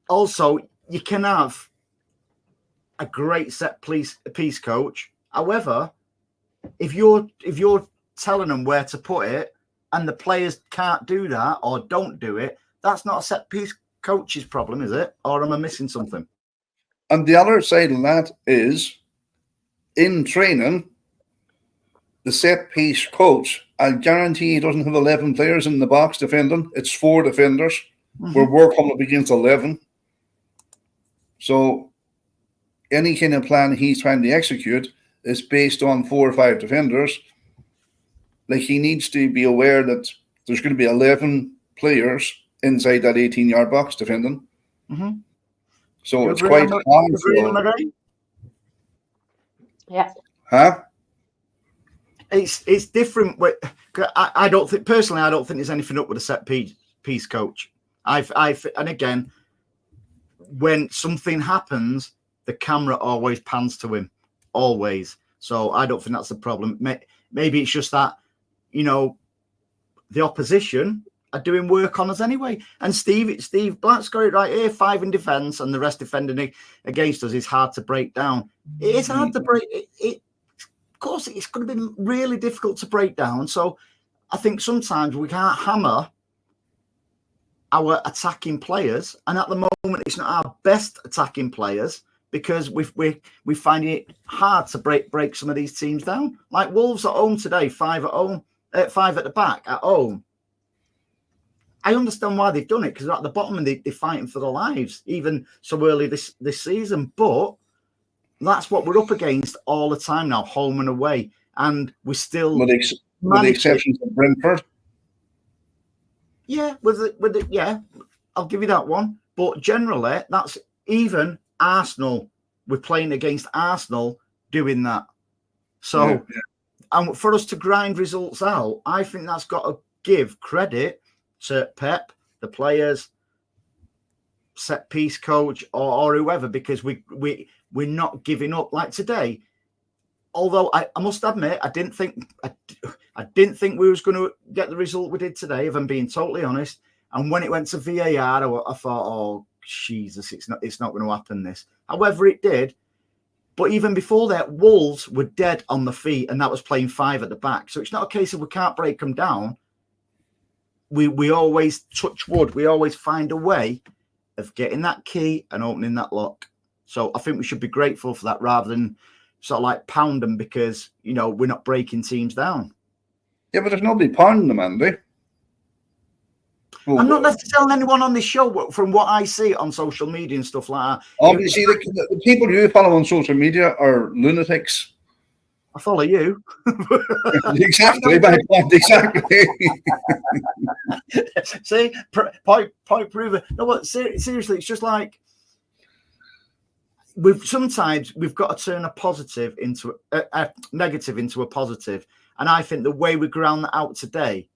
Also, you can have a great set piece coach. However, if you're telling them where to put it and the players can't do that or don't do it, that's not a set piece coach's problem, is it? Or am I missing something? And the other side of that is in training, the set piece coach, I guarantee he doesn't have 11 players in the box defending. It's 4 defenders where we're coming up against 11. So any kind of plan he's trying to execute is based on 4 or 5 defenders. Like, he needs to be aware that there's going to be 11 players inside that 18-yard box defending. So it's quite hard. Yeah. Huh? It's different. I don't think personally. I don't think there's anything up with a set piece coach. And again, when something happens, the camera always pans to him, always. So I don't think that's the problem. Maybe it's just that, the opposition are doing work on us anyway. And Steve Black's got it right here: 5 in defence and the rest defending against us is hard to break down. It is hard to break. Of course, it's going to be really difficult to break down. So I think sometimes we can't hammer our attacking players, and at the moment it's not our best attacking players because we find it hard to break some of these teams down. Like Wolves at home today, 5 at home, 5 at the back at home. I understand why they've done it because at the bottom and they're fighting for their lives, even so early this season. But that's what we're up against all the time now, home and away, and we still, with the exceptions of Brentford. Yeah, yeah, I'll give you that one. But generally, that's even Arsenal. We're playing against Arsenal doing that. So, and for us to grind results out, I think that's got to give credit to Pep, the players, set piece coach, or whoever, because we're not giving up like today. Although I must admit, I didn't think we was going to get the result we did today, if I'm being totally honest. And when it went to VAR, I thought, oh Jesus, it's not going to happen. This, however, it did. But even before that, Wolves were dead on the feet, and that was playing 5 at the back. So it's not a case of we can't break them down. We always touch wood. We always find a way of getting that key and opening that lock. So I think we should be grateful for that rather than sort of like pound them because, you know, we're not breaking teams down. Yeah, but there's nobody pounding them, Andy. Well, I'm not necessarily anyone on this show from what I see on social media and stuff like that. Obviously, the people you follow on social media are lunatics. I follow you. Exactly, my point, exactly. See, point proven. No, but seriously, it's just like we've got to turn a positive into a negative into a positive, and I think the way we ground that out today,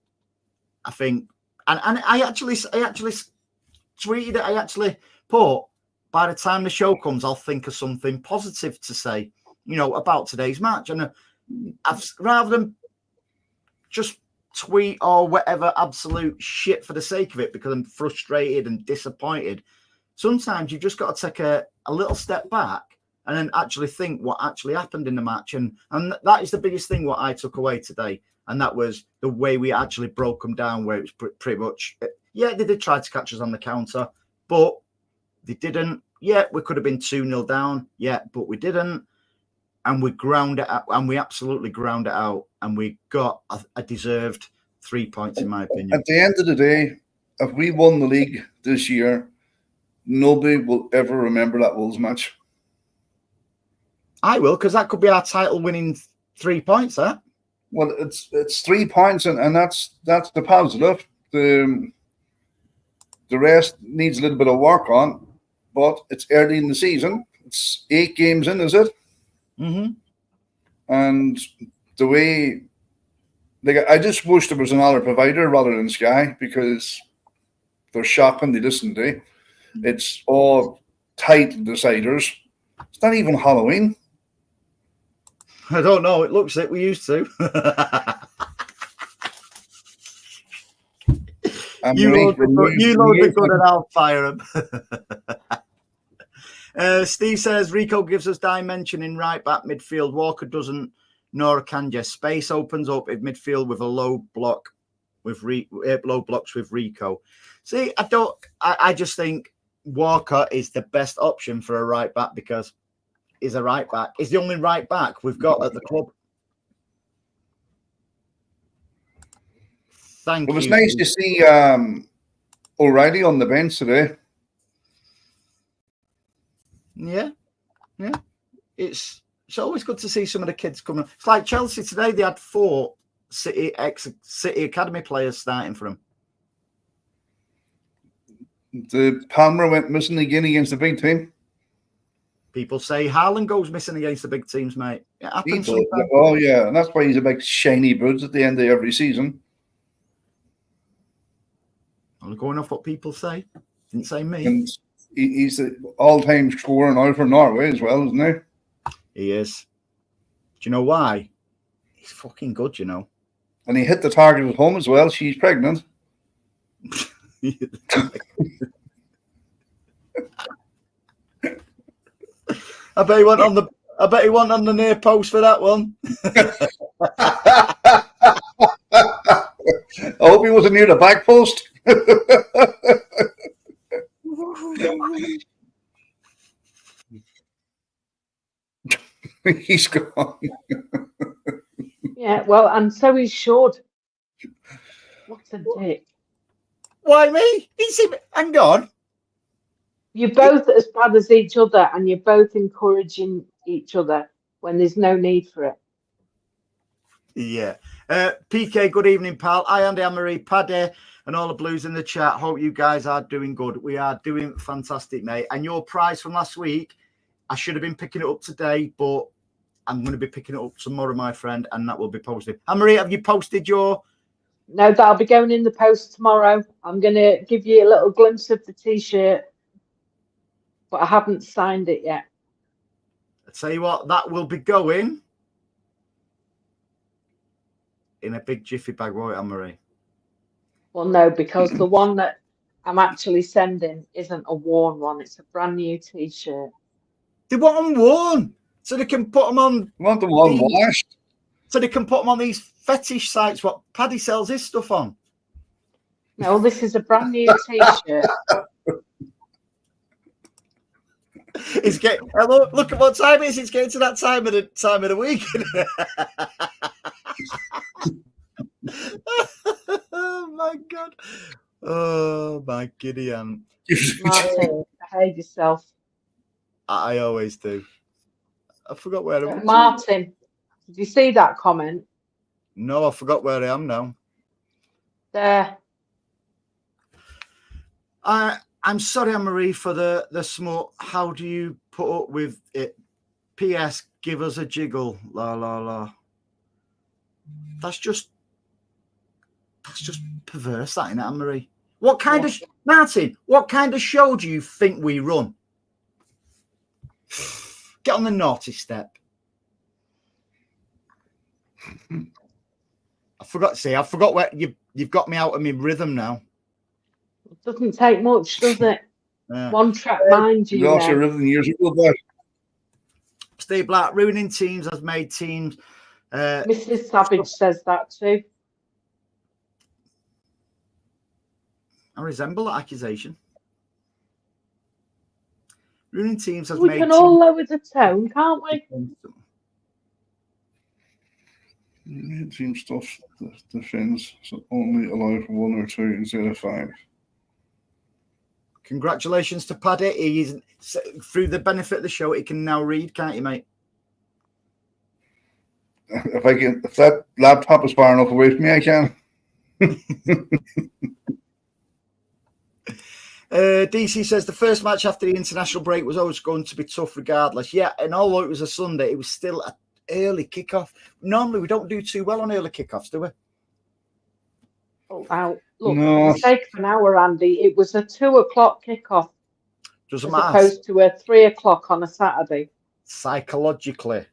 I think, and I actually tweeted it. I actually put, by the time the show comes, I'll think of something positive to say, you know, about today's match, and rather than just tweet or whatever absolute shit for the sake of it because I'm frustrated and disappointed. Sometimes you've just got to take a little step back and then actually think what actually happened in the match. And that is the biggest thing what I took away today. And that was the way we actually broke them down, where it was pretty much, yeah, they did try to catch us on the counter, but they didn't. Yeah, we could have been 2-0 down. Yeah, but we didn't. And we ground it out, and we absolutely ground it out. And we got a deserved 3 points, in my opinion. At the end of the day, if we won the league this year, nobody will ever remember that Wolves match. I will, because that could be our title-winning 3 points, huh? Well, it's 3 points, and that's the positive. The rest needs a little bit of work on, but it's early in the season. It's 8 games in, is it? Mm-hmm. And the way, like, I just wish there was another provider rather than Sky, because they're shocking. They listen to. It's all title deciders. It's not even Halloween. I don't know. It looks like we used to. You load the gun and I'll fire them. Steve says Rico gives us dimension in right back midfield. Walker doesn't, nor Kanja. Space opens up in midfield with a low block with low blocks with Rico. See, I just think Walker is the best option for a right back because he's a right back. He's the only right back we've got at the club. Thank you. It was nice to see O'Reilly on the bench today. Yeah. It's always good to see some of the kids coming. It's like Chelsea today; they had 4 City Academy players starting for them. The Palmer went missing again against the big team. People say Haaland goes missing against the big teams, mate. It happens sometimes. Oh yeah, and that's why he's a big shiny boots at the end of every season. I'm going off what people say. Didn't say me. And he's the all-time scorer now for Norway as well, isn't he? He is. Do you know why? He's fucking good, you know. And he hit the target at home as well. She's pregnant. I bet he went on the near post for that one. I hope he wasn't near the back post. He's gone. Yeah, well, and so he should. What a dick. Why me? Hang on. You're both as bad as each other, and you're both encouraging each other when there's no need for it. Yeah. PK, good evening, pal. Hi, Andy, Anne-Marie, Paddy, and all the blues in the chat. Hope you guys are doing good. We are doing fantastic, mate. And your prize from last week, I should have been picking it up today, but I'm going to be picking it up tomorrow, my friend, and that will be posted. Anne-Marie, have you posted your... No, that'll be going in the post tomorrow. I'm going to give you a little glimpse of the T-shirt, but I haven't signed it yet. I'll tell you what, that will be going in a big jiffy bag, won't it, Anne-Marie? Well, no, because the one that I'm actually sending isn't a worn one. It's a brand new T-shirt. They want them worn, so they can put them on... Want them on washed? So they can put them on these fetish sites what Paddy sells his stuff on. No, this is a brand new T-shirt. It's getting... Look at what time it is. It's getting to that time of the week. Oh my God! Oh my giddy aunt. Martin, behave yourself. I always do. I forgot where I am. Martin, did you see that comment? No, I forgot where I am now. There. I'm sorry, Anne-Marie, for the smut. How do you put up with it? P.S. Give us a jiggle. La la la. That's just perverse, that, isn't it, Anne-Marie? What kind of Martin? What kind of show do you think we run? Get on the naughty step. I forgot where you've got me out of my rhythm now. It doesn't take much, does it? Yeah. One track mind, you lost your rhythm years ago, but Steve Black, ruining teams has made teams. Mrs. Savage says that too. I resemble that accusation. Ruining teams has We made can all lower the tone, can't we? team stuff defends so only allow for 1 or 2 instead of 5. Congratulations to Paddy. He's through the benefit of the show. He can now read, can't you, mate? If that laptop is far enough away from me, I can. DC says the first match after the international break was always going to be tough regardless. Yeah, and although it was a Sunday, it was still an early kickoff. Normally, we don't do too well on early kickoffs, do we? Oh, wow. Look, No. for the sake of an hour, Andy, it was a 2 o'clock kickoff. Doesn't as matter. opposed to a 3 o'clock on a Saturday. Psychologically.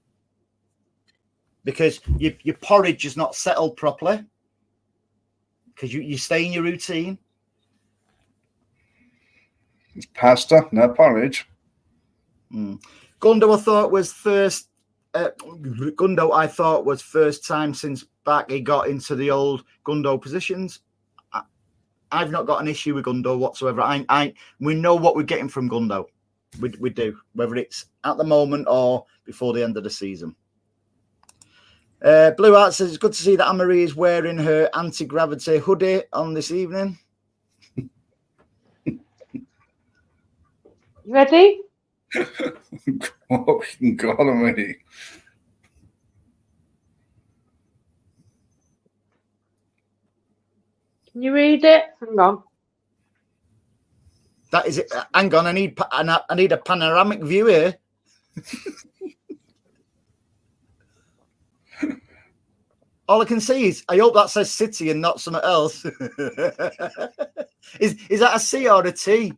Because your porridge is not settled properly. Because you stay in your routine. It's pasta, not porridge. Gundo, I thought was first. Gundo, I thought was first time since back he got into the old Gundo positions. I've not got an issue with Gundo whatsoever. We know what we're getting from Gundo. We do, whether it's at the moment or before the end of the season. Blue Art says it's good to see that Anne-Marie is wearing her anti-gravity hoodie on this evening. You ready? Oh, God almighty. Can you read it? Hang on. That is it. Hang on, I need a panoramic view here. All I can see is, I hope that says City and not something else. Is that a C or a T?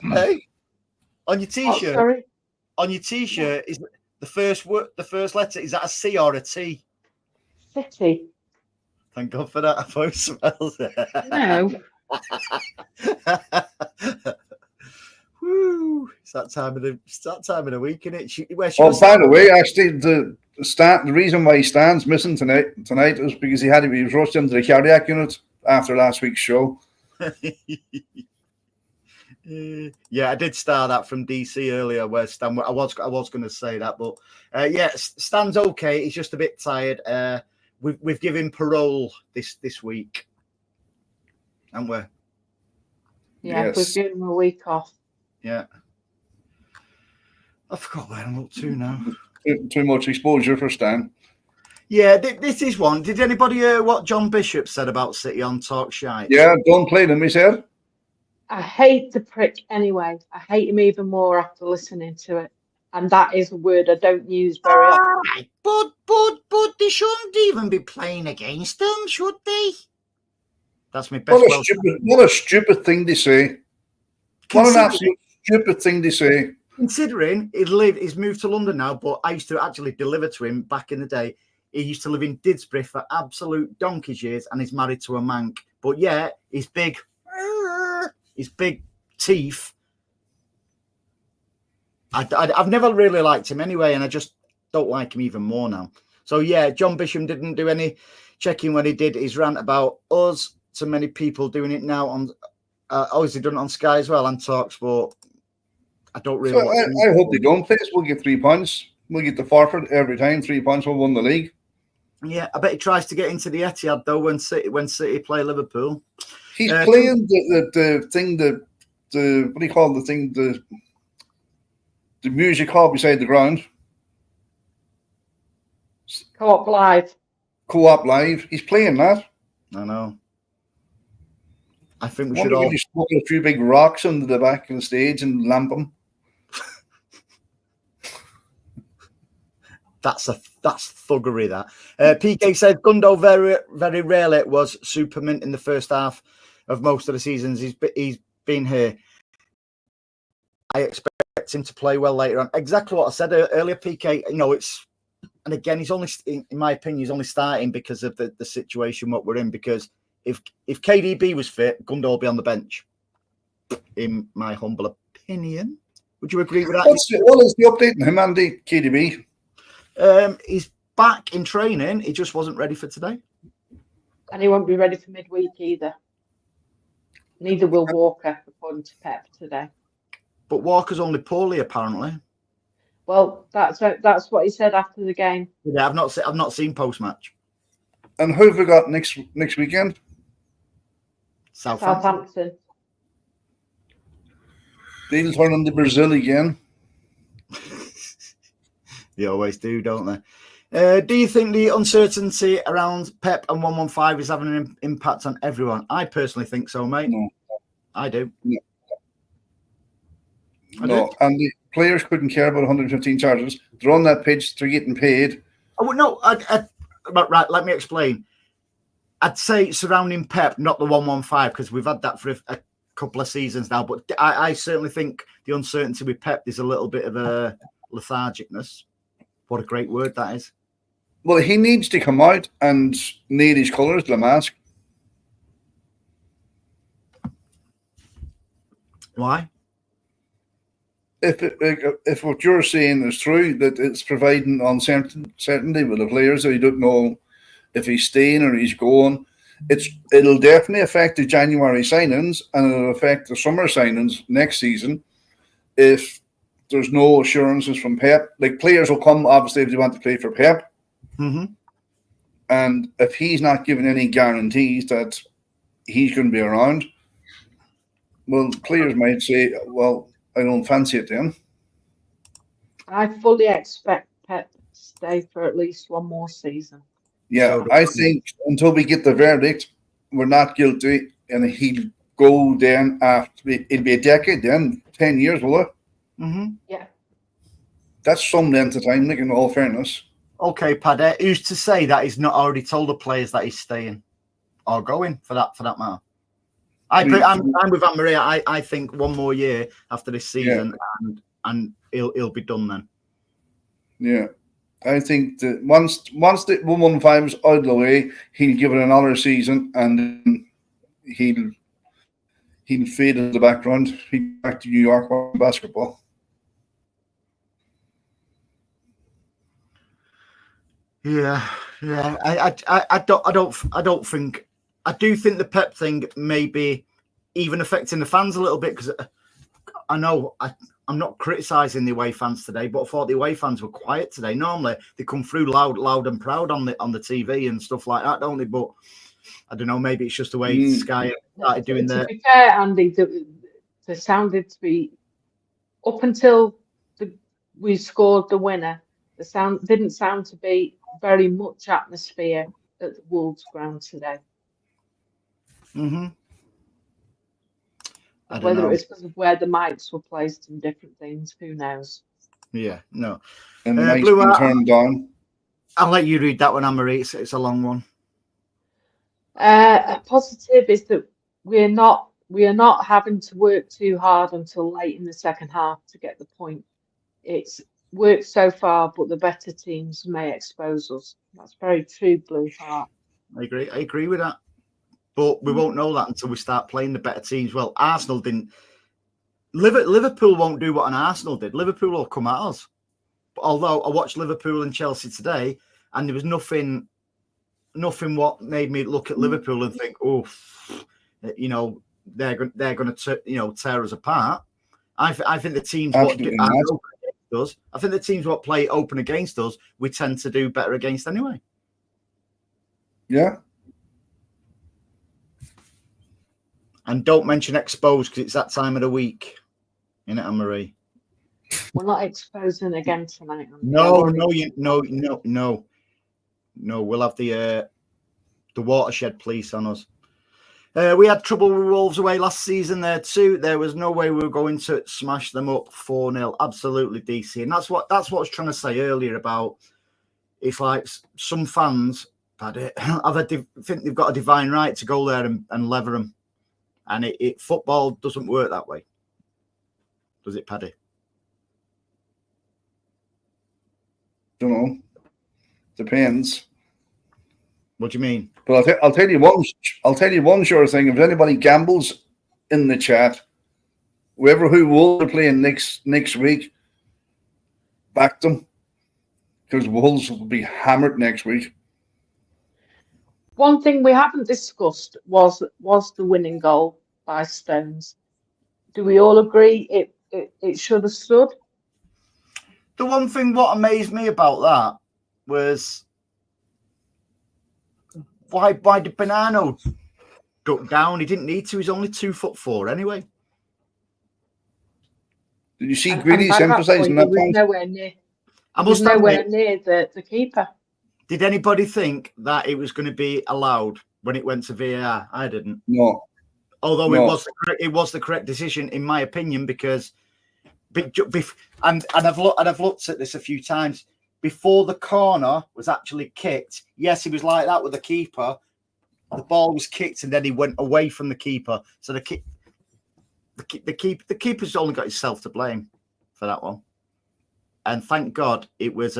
Hey, on your T-shirt. Sorry. On your T-shirt is the first word, the first letter. Is that a C or a T? City. Thank God for that. I thought it smells it. No. Woo! It's that time of the week, isn't it? By the way, actually, the reason why Stan's missing tonight is because he was rushed into the cardiac unit after last week's show. Yeah, I did star that from DC earlier, where Stan. I was going to say that, but yeah, Stan's okay. He's just a bit tired. We've given parole this week, haven't we? Yeah, Yes. we've given him a week off. Yeah. I forgot where I'm up to now. Too much exposure for Stan. Yeah, this is one. Did anybody hear what John Bishop said about City on Talk Shite? Yeah, don't play them, he said. I hate the prick anyway. I hate him even more after listening to it. And that is a word I don't use very often. But they shouldn't even be playing against them, should they? That's my best. What a stupid thing to say. What an absolute stupid thing to say. Considering he's moved to London now, but I used to actually deliver to him back in the day. He used to live in Didsbury for absolute donkey's years, and he's married to a mank. But yeah, his big teeth. I've never really liked him anyway, and I just don't like him even more now. So yeah, John Bishop didn't do any checking when he did his rant about us. So many people doing it now on. Obviously done it on Sky as well and Talksport. I don't really. I hope they don't play us. We'll get 3 points. We'll get the forfeit every time. 3 points. We'll win the league. Yeah, I bet he tries to get into the Etihad though when City play Liverpool. He's playing the thing, the what do you call the thing, the music hall beside the ground. Co-op Live. Co-op Live. He's playing that. I know. I think we should all just put a few big rocks under the back of the stage and lamp them. That's thuggery. That PK said Gundo very very rarely was Superman in the first half of most of the seasons he's been here. I expect him to play well later on. Exactly what I said earlier, PK. You know, and again, he's only, in my opinion, he's only starting because of the situation what we're in. Because if KDB was fit, Gundo will be on the bench. In my humble opinion, would you agree with that? What is the update on him, Andy? KDB. He's back in training. He just wasn't ready for today. And he won't be ready for midweek either. Neither will Walker, according to Pep today. But Walker's only poorly, apparently. Well, that's what he said after the game. Yeah, I've not seen post match. And who have we got next weekend? Southampton. They'll turn into Brazil again. They always do, don't they? Do you think the uncertainty around Pep and 115 is having an impact on everyone? I personally think so, mate. No. I do. No, and the players couldn't care about 115 charges. They're on that pitch, they're getting paid. Oh, no, right, let me explain. I'd say surrounding Pep, not the 115, because we've had that for a couple of seasons now. But I certainly think the uncertainty with Pep is a little bit of a lethargicness. What a great word that is. Well, he needs to come out and need his colours, the mask. Why? If what you're saying is true, that it's providing uncertainty with the players, so you don't know if he's staying or he's going, it'll definitely affect the January signings and it'll affect the summer signings next season if there's no assurances from Pep. Like, players will come, obviously, if they want to play for Pep. Mm-hmm. And if he's not giving any guarantees that he's going to be around, well, players might say, well, I don't fancy it then. I fully expect Pep to stay for at least one more season. Yeah, I think until we get the verdict, we're not guilty, and he'll go then after. It'll be a decade then, 10 years, will it? Mm-hmm. Yeah. That's some length of time, in all fairness. Okay, Paddy, who's to say that he's not already told the players that he's staying or going for that matter? I'm with Anne-Marie. I think one more year after this season, and he'll be done then. Yeah, I think that once the 115 is out of the way, he'll give it another season, and he'll fade in the background. He'll be back to New York on basketball. Yeah. I don't think. I do think the Pep thing may be even affecting the fans a little bit, because I know I'm not criticising the away fans today, but I thought the away fans were quiet today. Normally they come through loud and proud on the TV and stuff like that, don't they? But I don't know. Maybe it's just the way Sky started doing To be fair, Andy, they sounded to be up until we scored the winner. The sound didn't sound to be very much atmosphere at the Wolves ground today. Mm-hmm. Whether it was because of where the mics were placed and different things, who knows? Yeah, no. And the mic's been turned on. I'll let you read that one, Anne-Marie. It's a long one. A positive is that we are not having to work too hard until late in the second half to get the point. It's worked so far, but the better teams may expose us. That's very true, Blue Heart. I agree with that. But we won't know that until we start playing the better teams. Well, Arsenal didn't. Liverpool won't do what an Arsenal did. Liverpool will come at us. But although I watched Liverpool and Chelsea today, and there was nothing what made me look at Liverpool and think, oh, they're going to tear us apart. I think the teams what play open against us, we tend to do better against anyway. Yeah. And don't mention exposed because it's that time of the week, isn't it, Anne-Marie? We're not exposing again tonight. No. We'll have the watershed police on us. We had trouble with Wolves away last season there too. There was no way we were going to smash them up 4-0. Absolutely, DC. And that's what I was trying to say earlier about. It's like some fans think they've got a divine right to go there and lever them. And football doesn't work that way. Does it, Paddy? Don't know. Depends. What do you mean? But I'll tell you one sure thing. If anybody gambles in the chat, who Wolves are playing next week, back them. Because Wolves will be hammered next week. One thing we haven't discussed was the winning goal by Stones. Do we all agree it should have stood? The one thing what amazed me about that was why did Bonano duck down? He didn't need to. He's only 2'4" anyway. Did you see Gready's emphasising that point? Nowhere near. Nowhere near the keeper. Did anybody think that it was going to be allowed when it went to VAR? I didn't. No. Although it was the correct decision in my opinion because, and I've looked at this a few times. Before the corner was actually kicked, yes, he was like that with the keeper. The ball was kicked and then he went away from the keeper. So the keeper's only got himself to blame for that one. And thank God it was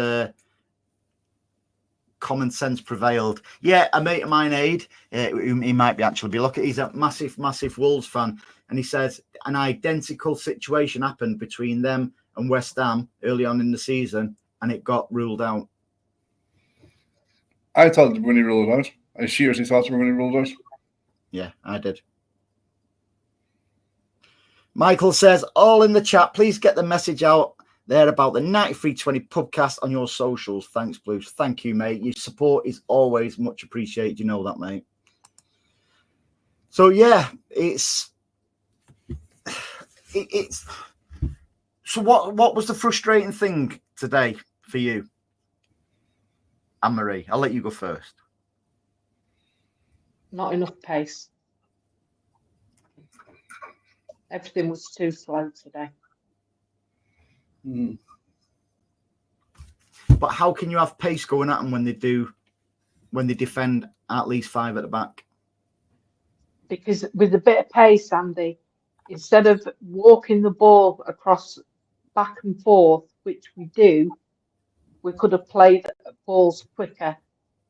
common sense prevailed. Yeah, a mate of mine, Aid, he might be actually be looking. He's a massive Wolves fan, and he says an identical situation happened between them and West Ham early on in the season, and it got ruled out. I thought when he ruled it out. I seriously thought when he ruled it out. Yeah, I did. Michael says, all in the chat, please get the message out there about the 9320 PUBcast on your socials. Thanks, Blues. Thank you, mate. Your support is always much appreciated. You know that, mate. So, yeah, it's... So what was the frustrating thing today for you, Anne-Marie? I'll let you go first. Not enough pace. Everything was too slow today. But how can you have pace going at them when they defend at least 5 at the back? Because with a bit of pace, Andy, instead of walking the ball across back and forth, which we do, we could have played balls quicker.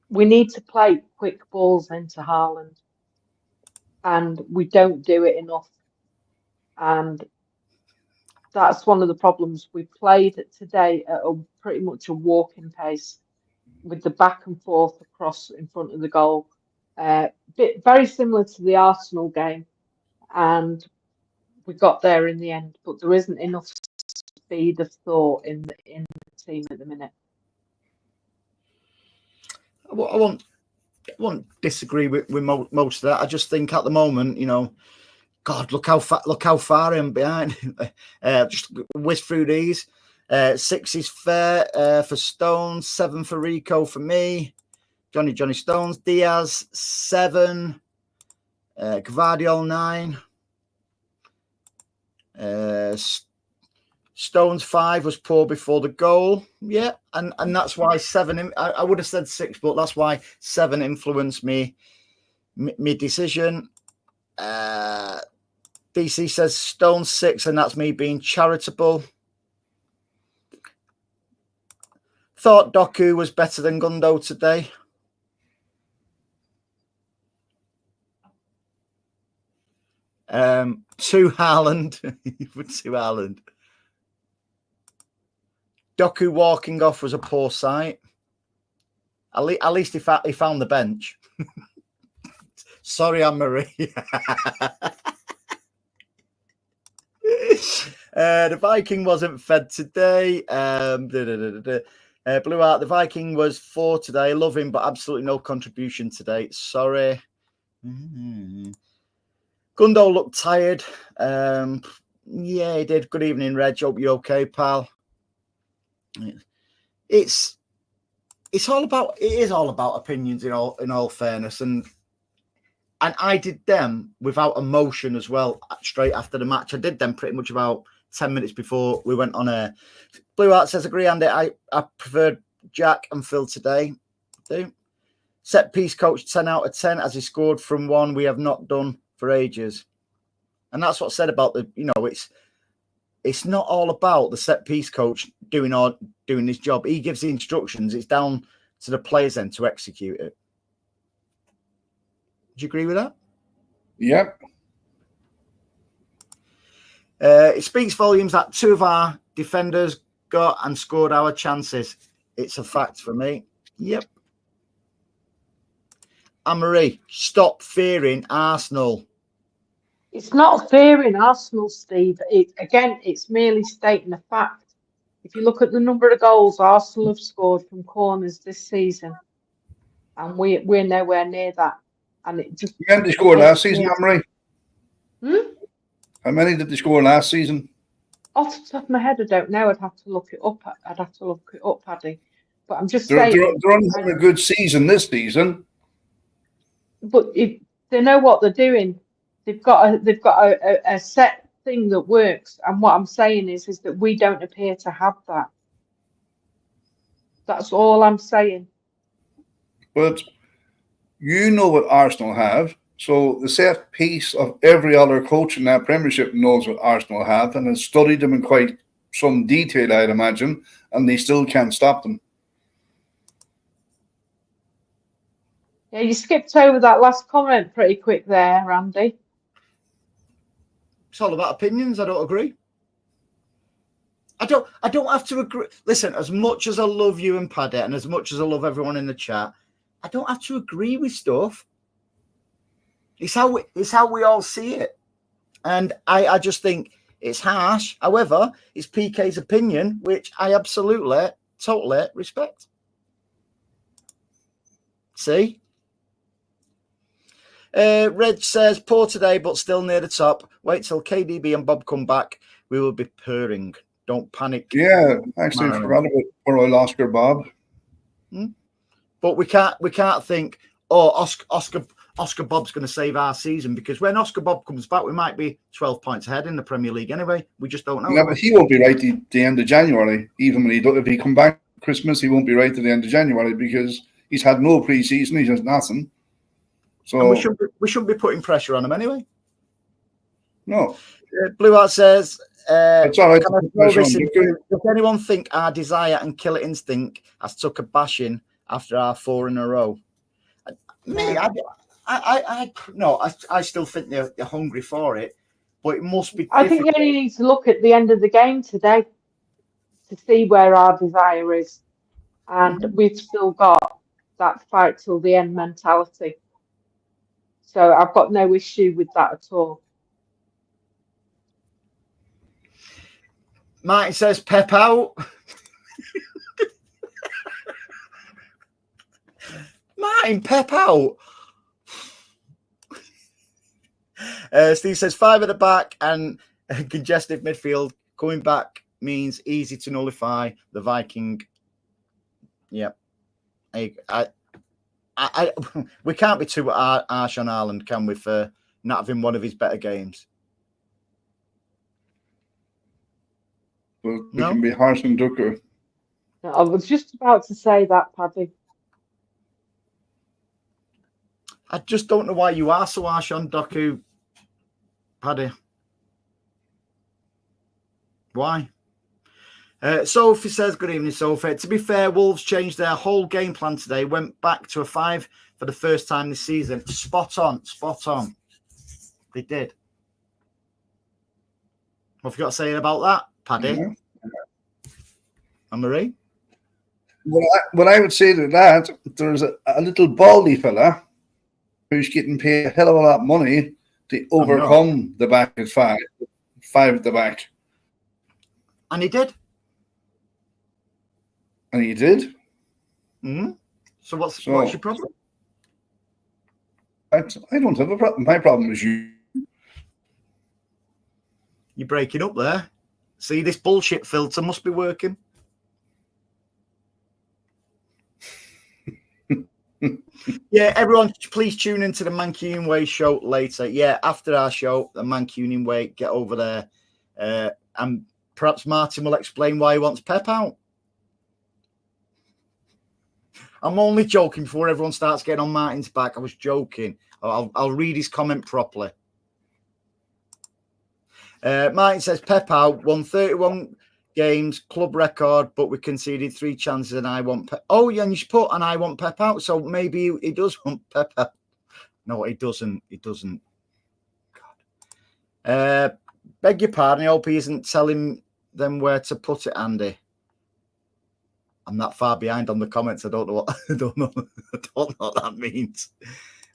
We need to play quick balls into Haaland, and we don't do it enough. And that's one of the problems. We played today at pretty much a walking pace with the back and forth across in front of the goal. Very similar to the Arsenal game. And we got there in the end, but there isn't enough speed of thought in the team at the minute. I won't disagree with most of that. I just think at the moment, God, look how far I'm behind. Just whiz through these. 6 is fair for Stones, 7 for Rico for me. Johnny Stones, Diaz 7, Gvardiol 9. Stones 5 was poor before the goal. Yeah, and that's why 7. I would have said 6, but that's why 7 influenced me decision. DC says Stones 6, and that's me being charitable. Thought Doku was better than Gundo today. To Haaland. To Haaland. Doku walking off was a poor sight. At least he found the bench. Sorry, Anne-Marie. The Viking wasn't fed today. Blue Art, the Viking was 4 today. Love him, but absolutely no contribution today. Sorry. Gundo looked tired. Yeah, he did. Good evening, Reg. Hope you're okay, pal. It is all about opinions in all fairness, and I did them without emotion as well. Straight after the match, I did them pretty much about 10 minutes before we went on air. Blue Art says, agree, Andy. I preferred Jack and Phil today. Do set piece coach 10 out of 10 as he scored from one we have not done for ages, and that's what I said about the. It's not all about the set piece coach doing his job. He gives the instructions. It's down to the players then to execute it. Do you agree with that? Yep. It speaks volumes that 2 of our defenders got and scored our chances. It's a fact for me. Yep. Anne-Marie, stop fearing Arsenal. It's not fearing Arsenal, Steve. It's merely stating a fact. If you look at the number of goals Arsenal have scored from corners this season, and we're nowhere near that. And it just. How many did they score last season, Anne-Marie? How many did they score last season? Off the top of my head, I don't know. I'd have to look it up. Paddy. But I'm just saying. They're only having a good season this season. But if they know what they're doing, they've got a set thing that works. And what I'm saying is that we don't appear to have that. That's all I'm saying. But you know what Arsenal have. So the set piece of every other coach in that Premiership knows what Arsenal have and has studied them in quite some detail, I'd imagine, and they still can't stop them. Yeah, you skipped over that last comment pretty quick there, Randy. It's all about opinions. I don't agree. I don't have to agree. Listen, as much as I love you and Paddy, and as much as I love everyone in the chat, I don't have to agree with stuff. It's how we all see it. And I just think it's harsh. However, it's PK's opinion, which I absolutely, totally respect. See? Reg says, poor today, but still near the top. Wait till KDB and Bob come back. We will be purring. Don't panic. Yeah, actually, forgot about poor old Oscar Bob. But we can't think, Oscar Bob's going to save our season, because when Oscar Bob comes back, we might be 12 points ahead in the Premier League anyway. We just don't know. Yeah, but he won't be right at the end of January. Even when if he come back Christmas, he won't be right at the end of January because he's had no pre-season. He's just nothing. So and we shouldn't be putting pressure on him anyway. No. Blue Art says, it's all right. Does anyone think our desire and killer instinct has took a bashing after our 4 in a row? Me, I still think they're hungry for it, but it must be. I think you only need to look at the end of the game today to see where our desire is, and we've still got that fight till the end mentality. So I've got no issue with that at all. Martin says Pep out. Martin, Pep out. Steve says 5 at the back and congestive midfield. Coming back means easy to nullify the Viking. Yeah. We can't be too harsh on Haaland, can we, for not having one of his better games? Well, we can be harsh on Ducker. I was just about to say that, Paddy. I just don't know why you are so harsh on Doku, Paddy. Why? Sophie says, good evening, Sophie. To be fair, Wolves changed their whole game plan today, went back to a 5 for the first time this season. Spot on. They did. What have you got to say about that, Paddy? Yeah. Anne-Marie? What I would say to that, there's a little baldy fella who's getting paid a hell of a lot of money to overcome the back at 5 at the back. And he did. Mm-hmm. So what's your problem? I don't have a problem. My problem is you. You're breaking up there. See, this bullshit filter must be working. Yeah, everyone, please tune into the Mancunian Way show later. Yeah, after our show, the Mancunian Way, get over there. And perhaps Martin will explain why he wants Pep out. I'm only joking before everyone starts getting on Martin's back. I was joking. I'll read his comment properly. Martin says, Pep out, won 31 games, club record, but we conceded 3 chances and I want Pep. Oh, yeah, and you should put and I want Pep out. So maybe he does want Pep out. No, he doesn't. He doesn't. God. Beg your pardon. I hope he isn't telling them where to put it, Andy. I'm that far behind on the comments. I don't know what I don't know what that means.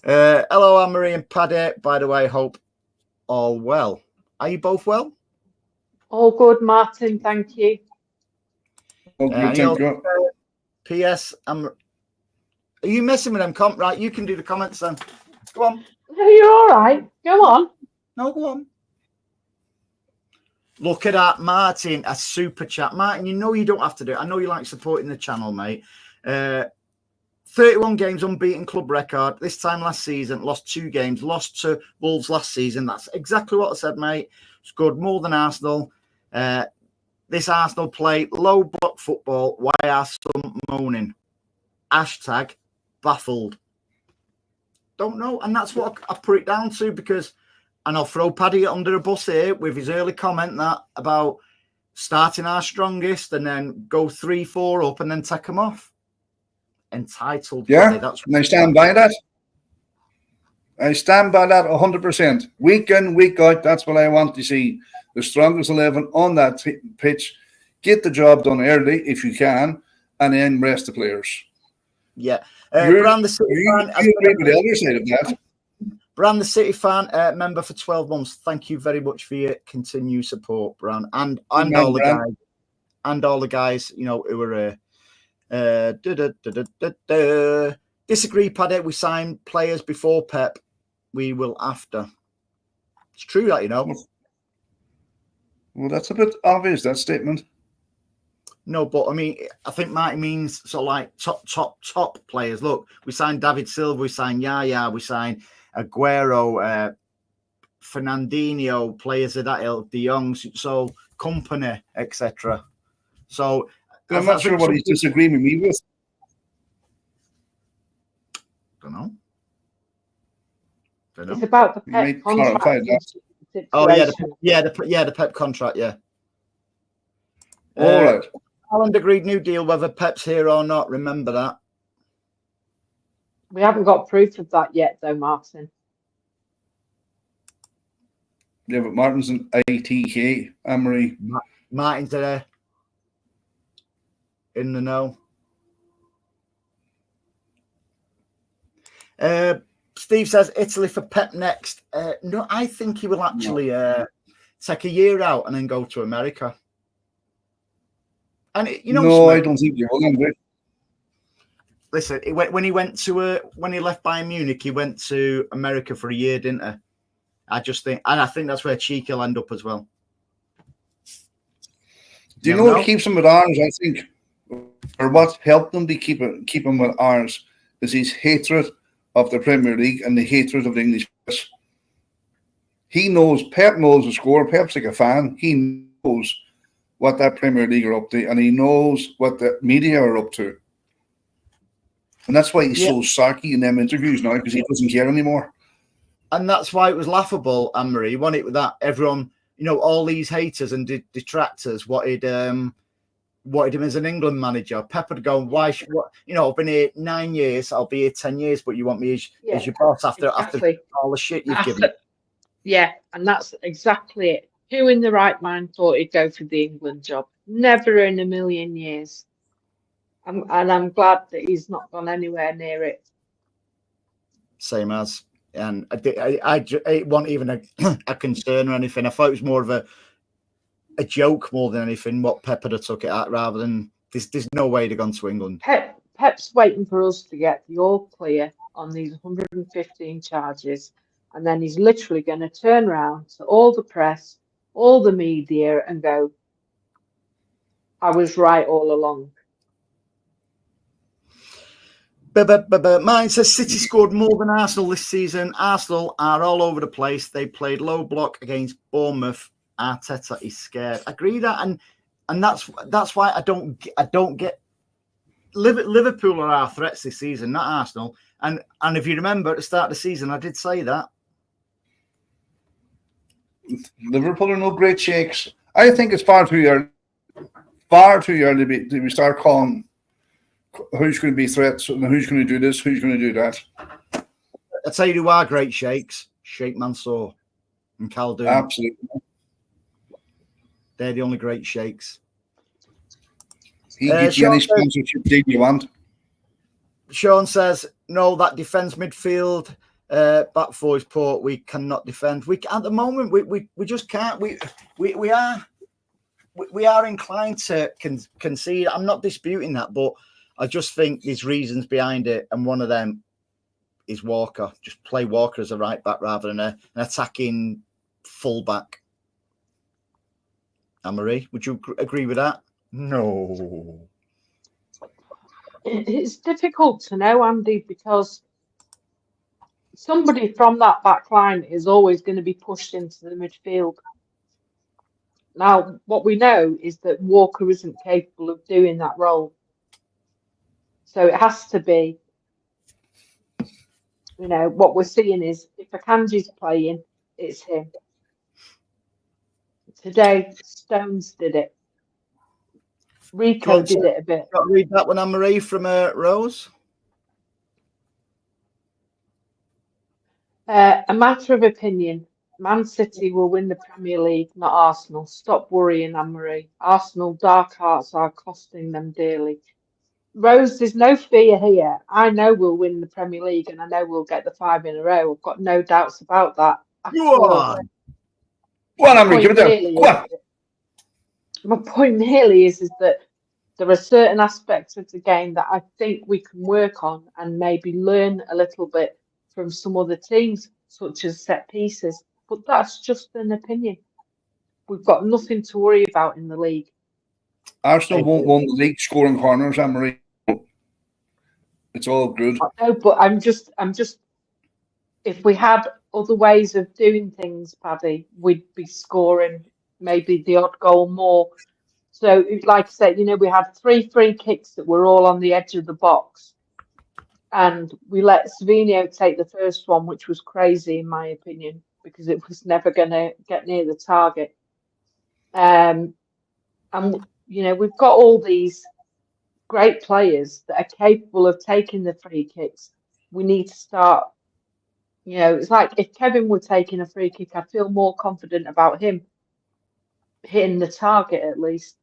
Hello, Anne-Marie and Paddy. By the way, hope all well. Are you both well? All good, Martin. Thank you. Thank you. P.S. Are you messing with them? Right, you can do the comments then. Go on. No, you're all right. Go on. No, go on. Look at that, Martin, a super chat. Martin, you know you don't have to do it. I know you like supporting the channel, mate. 31 games unbeaten club record. This time last season, lost 2 games. Lost to Wolves last season. That's exactly what I said, mate. Scored more than Arsenal. This Arsenal play low block football. Why are some moaning? Hashtag baffled. Don't know. And that's what I put it down to because... And I'll throw Paddy under a bus here with his early comment that about starting our strongest and then go 3-4 up and then take them off. Entitled. Yeah, Paddy, and I stand by that. I stand by that 100%. Week in, week out, that's what I want to see. The strongest 11 on that pitch. Get the job done early if you can, and then rest the players. Yeah. Brand the City fan. You agree with the other side of that. Brand the City fan, member for 12 months. Thank you very much for your continued support, Bran, and all the guys, and all the guys, you know, who were disagree, Paddy. We signed players before Pep. We will after. It's true that, you know. Well, that's a bit obvious, that statement. No, but I mean, I think Marty means sort of like top players. Look, we signed David Silva, we signed Yaya, we signed Aguero, Fernandinho, players of that ilk, De Jong, so company, etc. So I'm not sure what he's disagreeing with me with. Don't know. It's about the Pep contract. Oh yeah, the Pep contract. Yeah. All right. Haaland agreed new deal, whether Pep's here or not. Remember that. We haven't got proof of that yet, though, Martin. Yeah, but Martin's an ITK, Anne-Marie. Martin's there. In the know. Steve says Italy for Pep next. No, I think he will actually take a year out and then go to America. And I don't think you will. Anyway. Listen, when he left Bayern Munich, he went to America for a year, didn't he? I think that's where Cheek will end up as well. Do you know what keeps him at Arms? I think, or what helped them to keep him at Arms is his hatred of the Premier League and the hatred of the English press. He knows, Pep knows the score. Pep's like a fan. He knows what that Premier League are up to, and he knows what the media are up to. And that's why he's so sarky in them interviews now, because he doesn't care anymore. And that's why it was laughable, Anne-Marie, wasn't it, with that everyone, all these haters and detractors wanted him as an England manager. Pep had gone, why should, I've been here 9 years, I'll be here 10 years, but you want me as your boss after all the shit you've given. Yeah, and that's exactly it. Who in the right mind thought he'd go for the England job? Never in a million years. And I'm glad that he's not gone anywhere near it. Same as. And it wasn't even a concern or anything. I thought it was more of a joke more than anything, what Pep had took it at, rather than there's no way to go to England. Pep's waiting for us to get the all clear on these 115 charges. And then he's literally going to turn around to all the press, all the media, and go, I was right all along. Mine says City scored more than Arsenal this season. Arsenal are all over the place. They played low block against Bournemouth. Arteta is scared. I agree that, and that's why I don't get Liverpool are our threats this season, not Arsenal. And if you remember at the start of the season, I did say that. Liverpool are no great shakes. I think it's far too early to start calling who's going to be threats and who's going to do this, who's going to do that. I'll tell you who are great shakes: Sheikh Mansour and Khaldoon. Absolutely. They're the only great shakes. He gives you any sponsorship deal you want. Sean says, no, that defence midfield, back four is poor. We cannot defend. At the moment, we just can't. We are inclined to concede. I'm not disputing that, but I just think there's reasons behind it, and one of them is Walker. Just play Walker as a right back rather than an attacking full back. Anne-Marie, would you agree with that? No. It's difficult to know, Andy, because somebody from that back line is always going to be pushed into the midfield. Now, what we know is that Walker isn't capable of doing that role. So it has to be, what we're seeing is if Akanji's playing, it's him. Today, Stones did it. Rico did it a bit. Got to read that one, Anne-Marie, from Rose. A matter of opinion. Man City will win the Premier League, not Arsenal. Stop worrying, Anne-Marie. Arsenal dark hearts are costing them dearly. Rose, there's no fear here. I know we'll win the Premier League and I know we'll get the 5 in a row. I've got no doubts about that. Go on, Anne-Marie, give it down. Go on. My point merely is that there are certain aspects of the game that I think we can work on and maybe learn a little bit from some other teams, such as set pieces. But that's just an opinion. We've got nothing to worry about in the league. Arsenal won't win the league scoring corners, Anne-Marie. It's all good. No, but I'm just. If we had other ways of doing things, Paddy, we'd be scoring maybe the odd goal more. So, like I said, we had 3 free kicks that were all on the edge of the box. And we let Savinho take the first one, which was crazy, in my opinion, because it was never going to get near the target. And, we've got all these great players that are capable of taking the free kicks. We need to start, it's like if Kevin were taking a free kick, I'd feel more confident about him hitting the target at least.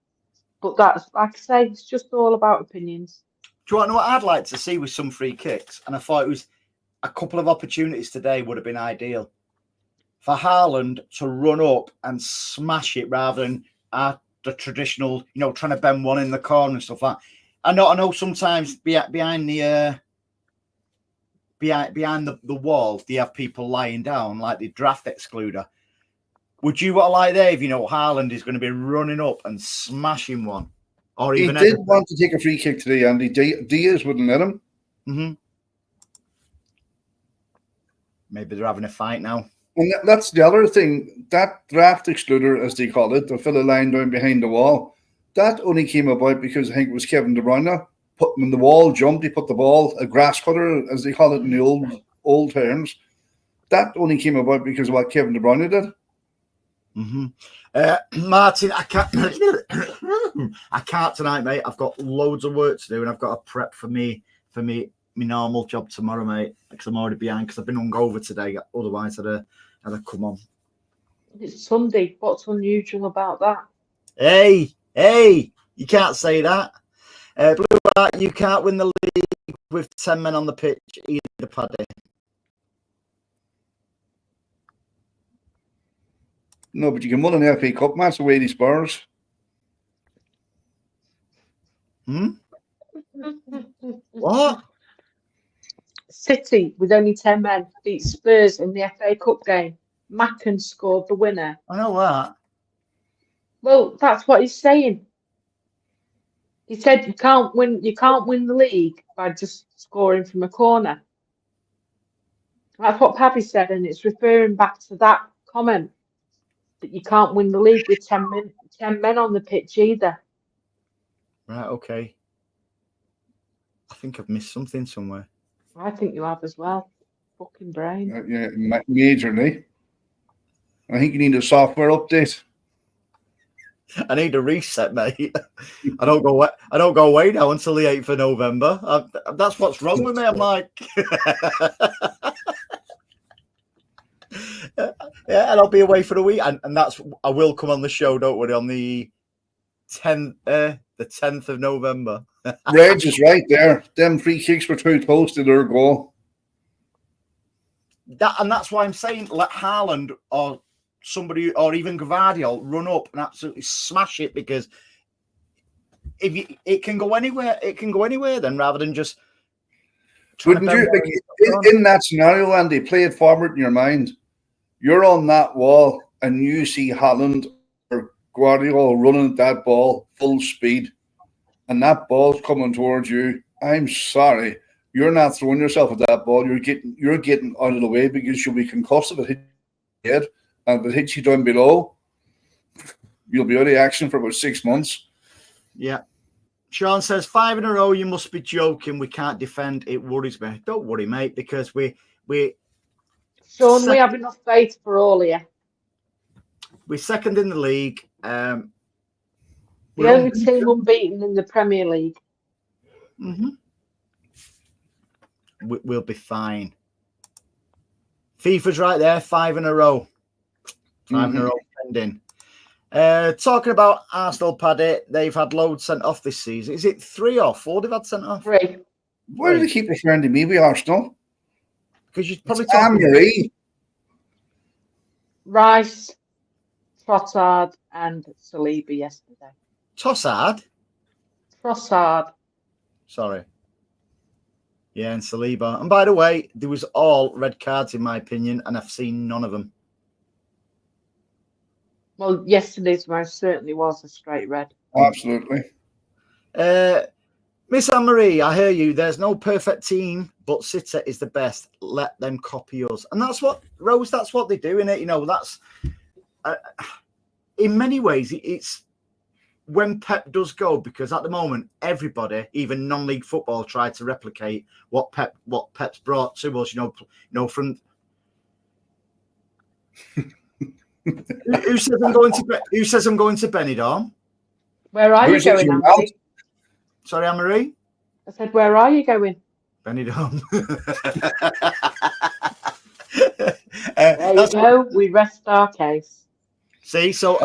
But that's, like I say, it's just all about opinions. Do you want to know what I'd like to see with some free kicks? And I thought it was a couple of opportunities today would have been ideal. For Haaland to run up and smash it rather than the traditional, trying to bend one in the corner and stuff like that. I know sometimes behind the wall, they have people lying down like the draft excluder. Would you want to lie there if Haaland is going to be running up and smashing one? Or even he did want to take a free kick today, Andy. Diaz wouldn't let him. Mm-hmm. Maybe they're having a fight now. And that's the other thing. That draft excluder, as they call it, the fella lying down behind the wall, that only came about because I think it was Kevin De Bruyne. When the wall jumped, he put the ball, a grass cutter, as they call it in the old terms. That only came about because of what Kevin De Bruyne did. Mm-hmm. Martin, I can't tonight, mate. I've got loads of work to do, and I've got to prep for me normal job tomorrow, mate, because I'm already behind because I've been hungover today. Otherwise, I'd have come on. It's Sunday. What's unusual about that? Hey, you can't say that. Blue Art, you can't win the league with 10 men on the pitch either, Paddy. No, but you can win an FA Cup match away to Spurs. What? City, with only 10 men, beat Spurs in the FA Cup game. Macken scored the winner. I know that. Well, that's what he's saying. He said you can't win the league by just scoring from a corner. That's what Pappy said, and it's referring back to that comment that you can't win the league with 10 men on the pitch either. Right, okay. I think I've missed something somewhere. I think you have as well. Fucking brain. Yeah, majorly. I think you need a software update. I need a reset, mate. I don't go away now until the 8th of November. That's what's wrong with me. I'm like, yeah, and I'll be away for a week, and I will come on the show. Don't worry, on the 10th of November. Reg is right there. Them free kicks were too close to their goal. That's why I'm saying let Haaland or somebody or even Gvardiol run up and absolutely smash it, because it can go anywhere. It can go anywhere then, rather than just. Wouldn't you in that scenario, Andy? Play it forward in your mind. You're on that wall and you see Haaland or Guardiola running at that ball full speed, and that ball's coming towards you. I'm sorry, you're not throwing yourself at that ball. You're getting out of the way, because you'll be concussed if it hits your head, and if it hits you down below, you'll be out of action for about 6 months. Yeah. Sean says 5 in a row. You must be joking. We can't defend. It worries me. Don't worry, mate, because we. Sean, we have enough faith for all of you. We're second in the league. The only team unbeaten in the Premier League. Mm-hmm. We'll be fine. FIFA's right there. 5 in a row. 5 in a row pending. Talking about Arsenal, Paddy, they've had loads sent off this season. Is it 3 or 4 they've had sent off? 3. Why do they keep referring to me with Arsenal? Because you're probably Marie, Rice, Trossard, and Saliba yesterday. Trossard. Sorry. Yeah, and Saliba. And by the way, there was all red cards in my opinion, and I've seen none of them. Well, yesterday's most certainly was a straight red. Absolutely. Miss Anne-Marie, I hear you. There's no perfect team, but City is the best. Let them copy us. And that's what, Rose, that's what they do, innit? That's, in many ways, it's when Pep does go, because at the moment, everybody, even non-league football, try to replicate what Pep's brought to us, from... Who says I'm going to Benidorm? Where are you going, Andy? Sorry, Anne-Marie? I said, where are you going? Benidorm. There you go. We rest our case. See, so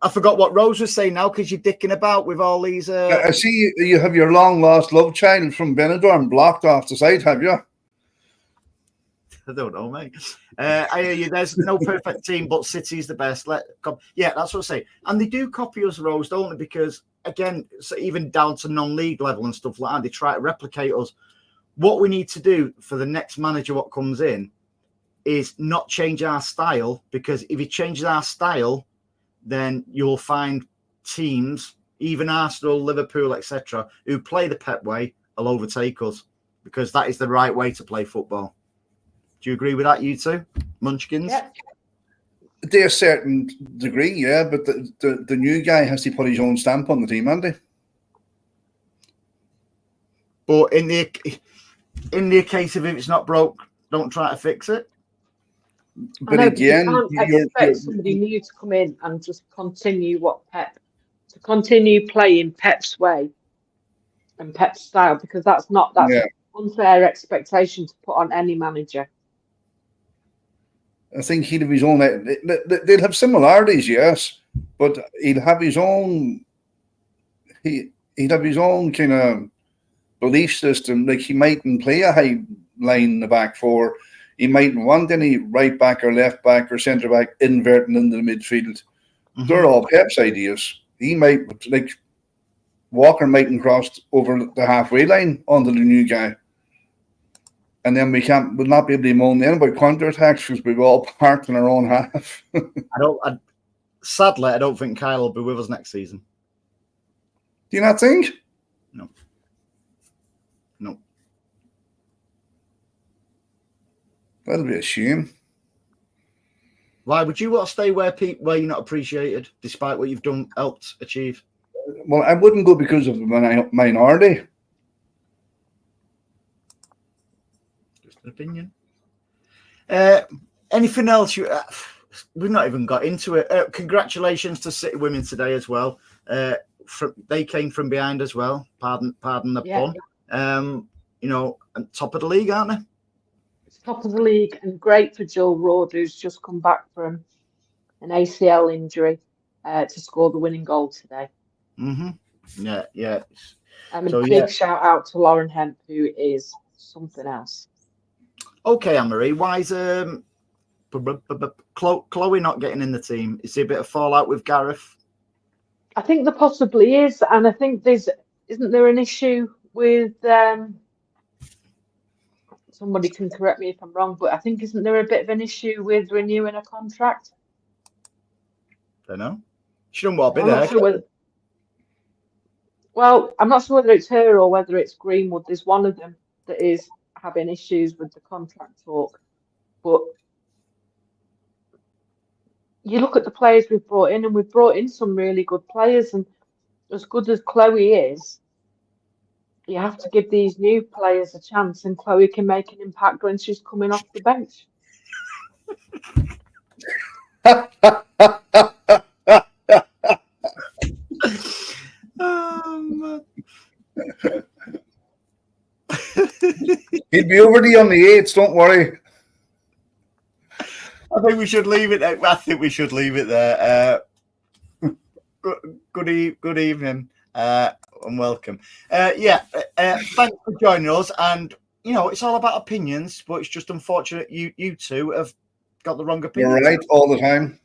I forgot what Rose was saying now, because you're dicking about with all these... I see you have your long-lost love child from Benidorm blocked off the site, have you? I don't know, mate. I hear you. There's no perfect team, but City's the best. Yeah, that's what I say. And they do copy us, Rose, don't they? Because, again, so even down to non-league level and stuff like that, they try to replicate us. What we need to do for the next manager what comes in is not change our style, because if he changes our style, then you'll find teams, even Arsenal, Liverpool, etc., who play the Pep way will overtake us, because that is the right way to play football. Do you agree with that, you two, Munchkins? Yeah. To a certain degree, yeah, but the new guy has to put his own stamp on the team, hasn't he? But in the case of if it's not broke, don't try to fix it. But again, you can't expect somebody new to come in and just continue playing Pep's way and Pep's style, because that's an unfair expectation to put on any manager. I think he'd have his own. They'll have similarities, yes, but he'd have his own. He'd have his own kind of belief system. Like, he mightn't play a high line in the back four. He mightn't want any right back or left back or centre back inverting into the midfield. Mm-hmm. They're all Pep's ideas. He might, like, Walker mightn't cross over the halfway line onto the new guy. And then we'll not be able to moan in about counter-attacks because we've all parked in our own half. Sadly, I don't think Kyle will be with us next season. Do you not think? No. That'll be a shame. Why would you want to stay where you're not appreciated, despite what you've helped achieve? Well, I wouldn't go because of the minority. Just an opinion. Anything else? We've not even got into it. Congratulations to City women today as well. They came from behind as well. Pardon the pun. And top of the league, aren't they? Top of the league, and great for Jill Roord, who's just come back from an ACL injury, to score the winning goal today. Mm-hmm. Yeah. Big shout out to Lauren Hemp, who is something else. Okay, Anne-Marie, why is Chloe not getting in the team? Is there a bit of fallout with Gareth? I think there possibly is, and I think isn't there an issue with somebody can correct me if I'm wrong, but I think isn't there a bit of an issue with renewing a contract? I don't know. She don't want to be there. Well, I'm not sure whether it's her or whether it's Greenwood. There's one of them that is having issues with the contract talk. But you look at the players we've brought in, and we've brought in some really good players, and as good as Chloe is, you have to give these new players a chance, and Chloe can make an impact when she's coming off the bench. He'd be already on the 8s, don't worry. I think we should leave it there. Good evening. And welcome. Thanks for joining us. And it's all about opinions, but it's just unfortunate you two have got the wrong opinion. You're right all the time.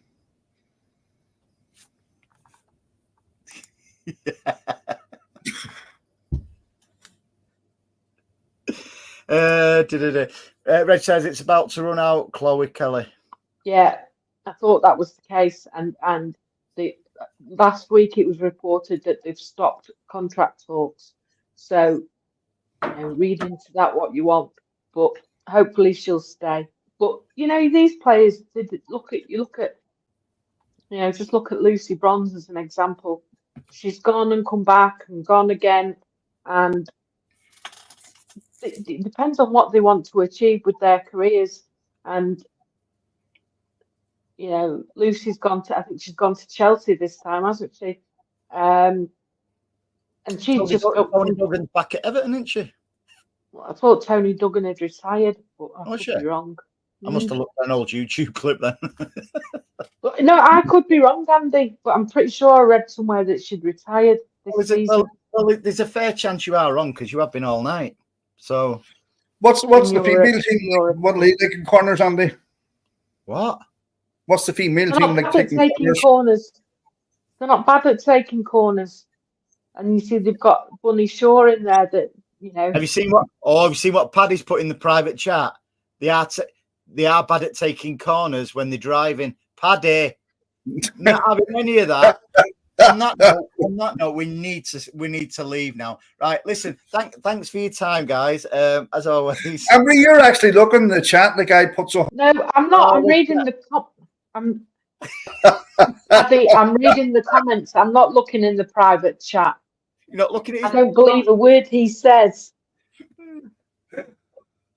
Reg says it's about to run out. Chloe Kelly. Yeah, I thought that was the case, and last week it was reported that they've stopped contract talks. So, read into that what you want, but hopefully she'll stay. But these players, just look at Lucy Bronze as an example. She's gone and come back and gone again, and it depends on what they want to achieve with their careers. And Lucy's I think she's gone to Chelsea this time, hasn't she? And she's Tony Duggan's back at Everton, isn't she? Well, I thought Tony Duggan had retired, but I could be wrong. I must have looked at an old YouTube clip then. No, I could be wrong, Andy, but I'm pretty sure I read somewhere that she'd retired this season. Well, there's a fair chance you are wrong because you have been all night. So What's the female team? What league taking corners, Andy? What? What's the female They're team not like bad at taking corners? They're not bad at taking corners. And you see they've got Bunny Shaw in there that, you know. Have you seen what Paddy's put in the private chat? They are bad at taking corners when they're driving. Paddy, not having any of that. On that note, we need to leave now. Right, listen, thanks for your time, guys. As always. Emery, you're actually looking in the chat. The guy puts on. No, I'm not. I'm reading the Paddy, I'm reading the comments. I'm not looking in the private chat. You're not looking at his I don't believe a word he says.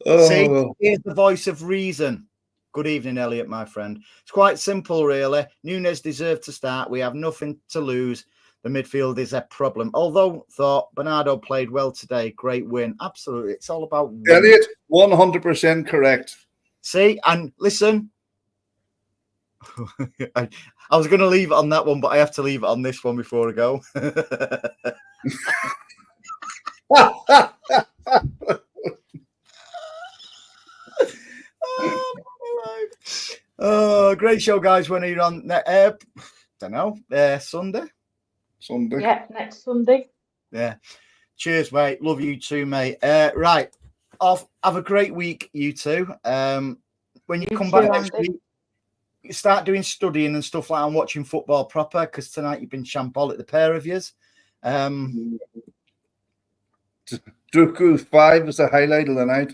See, here's the voice of reason. Good evening, Elliot, my friend. It's quite simple, really. Nunes deserved to start. We have nothing to lose. The midfield is a problem. Although, thought Bernardo played well today. Great win. Absolutely. It's all about winning. Elliot, 100% correct. See, and listen. I was going to leave it on that one, but I have to leave it on this one before I go. Oh, great show, guys. When are you on? Don't know. Sunday. Yeah, next Sunday. Yeah. Cheers, mate. Love you too, mate. Right. Off. Have a great week, you two. When you come back next week, you start doing studying and stuff like I'm watching football proper because tonight you've been shambolic, the pair of yous. Dooku 5 is the highlight of the night.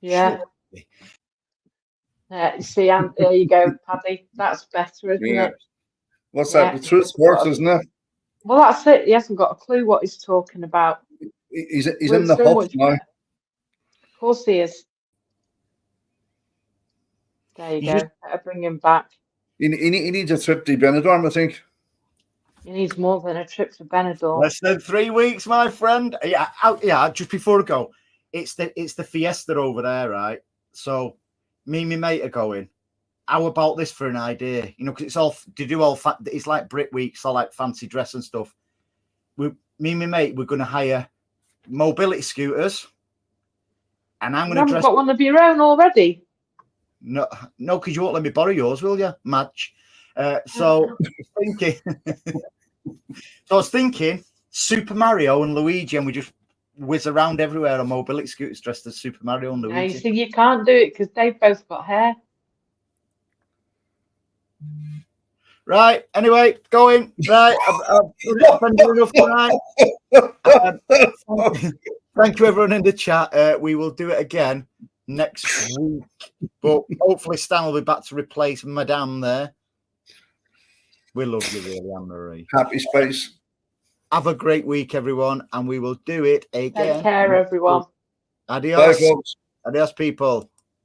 Yeah. See, there you go, Paddy. That's better, isn't it? What's that? The truth works, isn't it? Well, that's it. He hasn't got a clue what he's talking about. He's in the hub now. Of course he is. There you go. Better bring him back. He needs a trip to Benidorm, I think. He needs more than a trip to Benidorm. Less than 3 weeks, my friend. Yeah. Just before I go, it's the fiesta over there, right? So me and my mate are going. How about this for an idea? You know, because it's like Brit Weeks, all like fancy dress and stuff. Me and my mate, we're going to hire mobility scooters, and I'm going to dress. Got one of your own already? No, because you won't let me borrow yours, will you, Madge? So I was thinking Super Mario and Luigi, and we just whiz around everywhere on mobility scooters dressed as Super Mario and Luigi. No, you see, you can't do it because they've both got hair. Right. Anyway, going. Right. I've spent enough tonight. Thank you, everyone in the chat. We will do it again next week. But hopefully Stan will be back to replace Madame there. We love you, really, Anne-Marie. Happy space. Have a great week, everyone, and we will do it again. Take care, everyone. Adios. Bye, folks. Adios, people.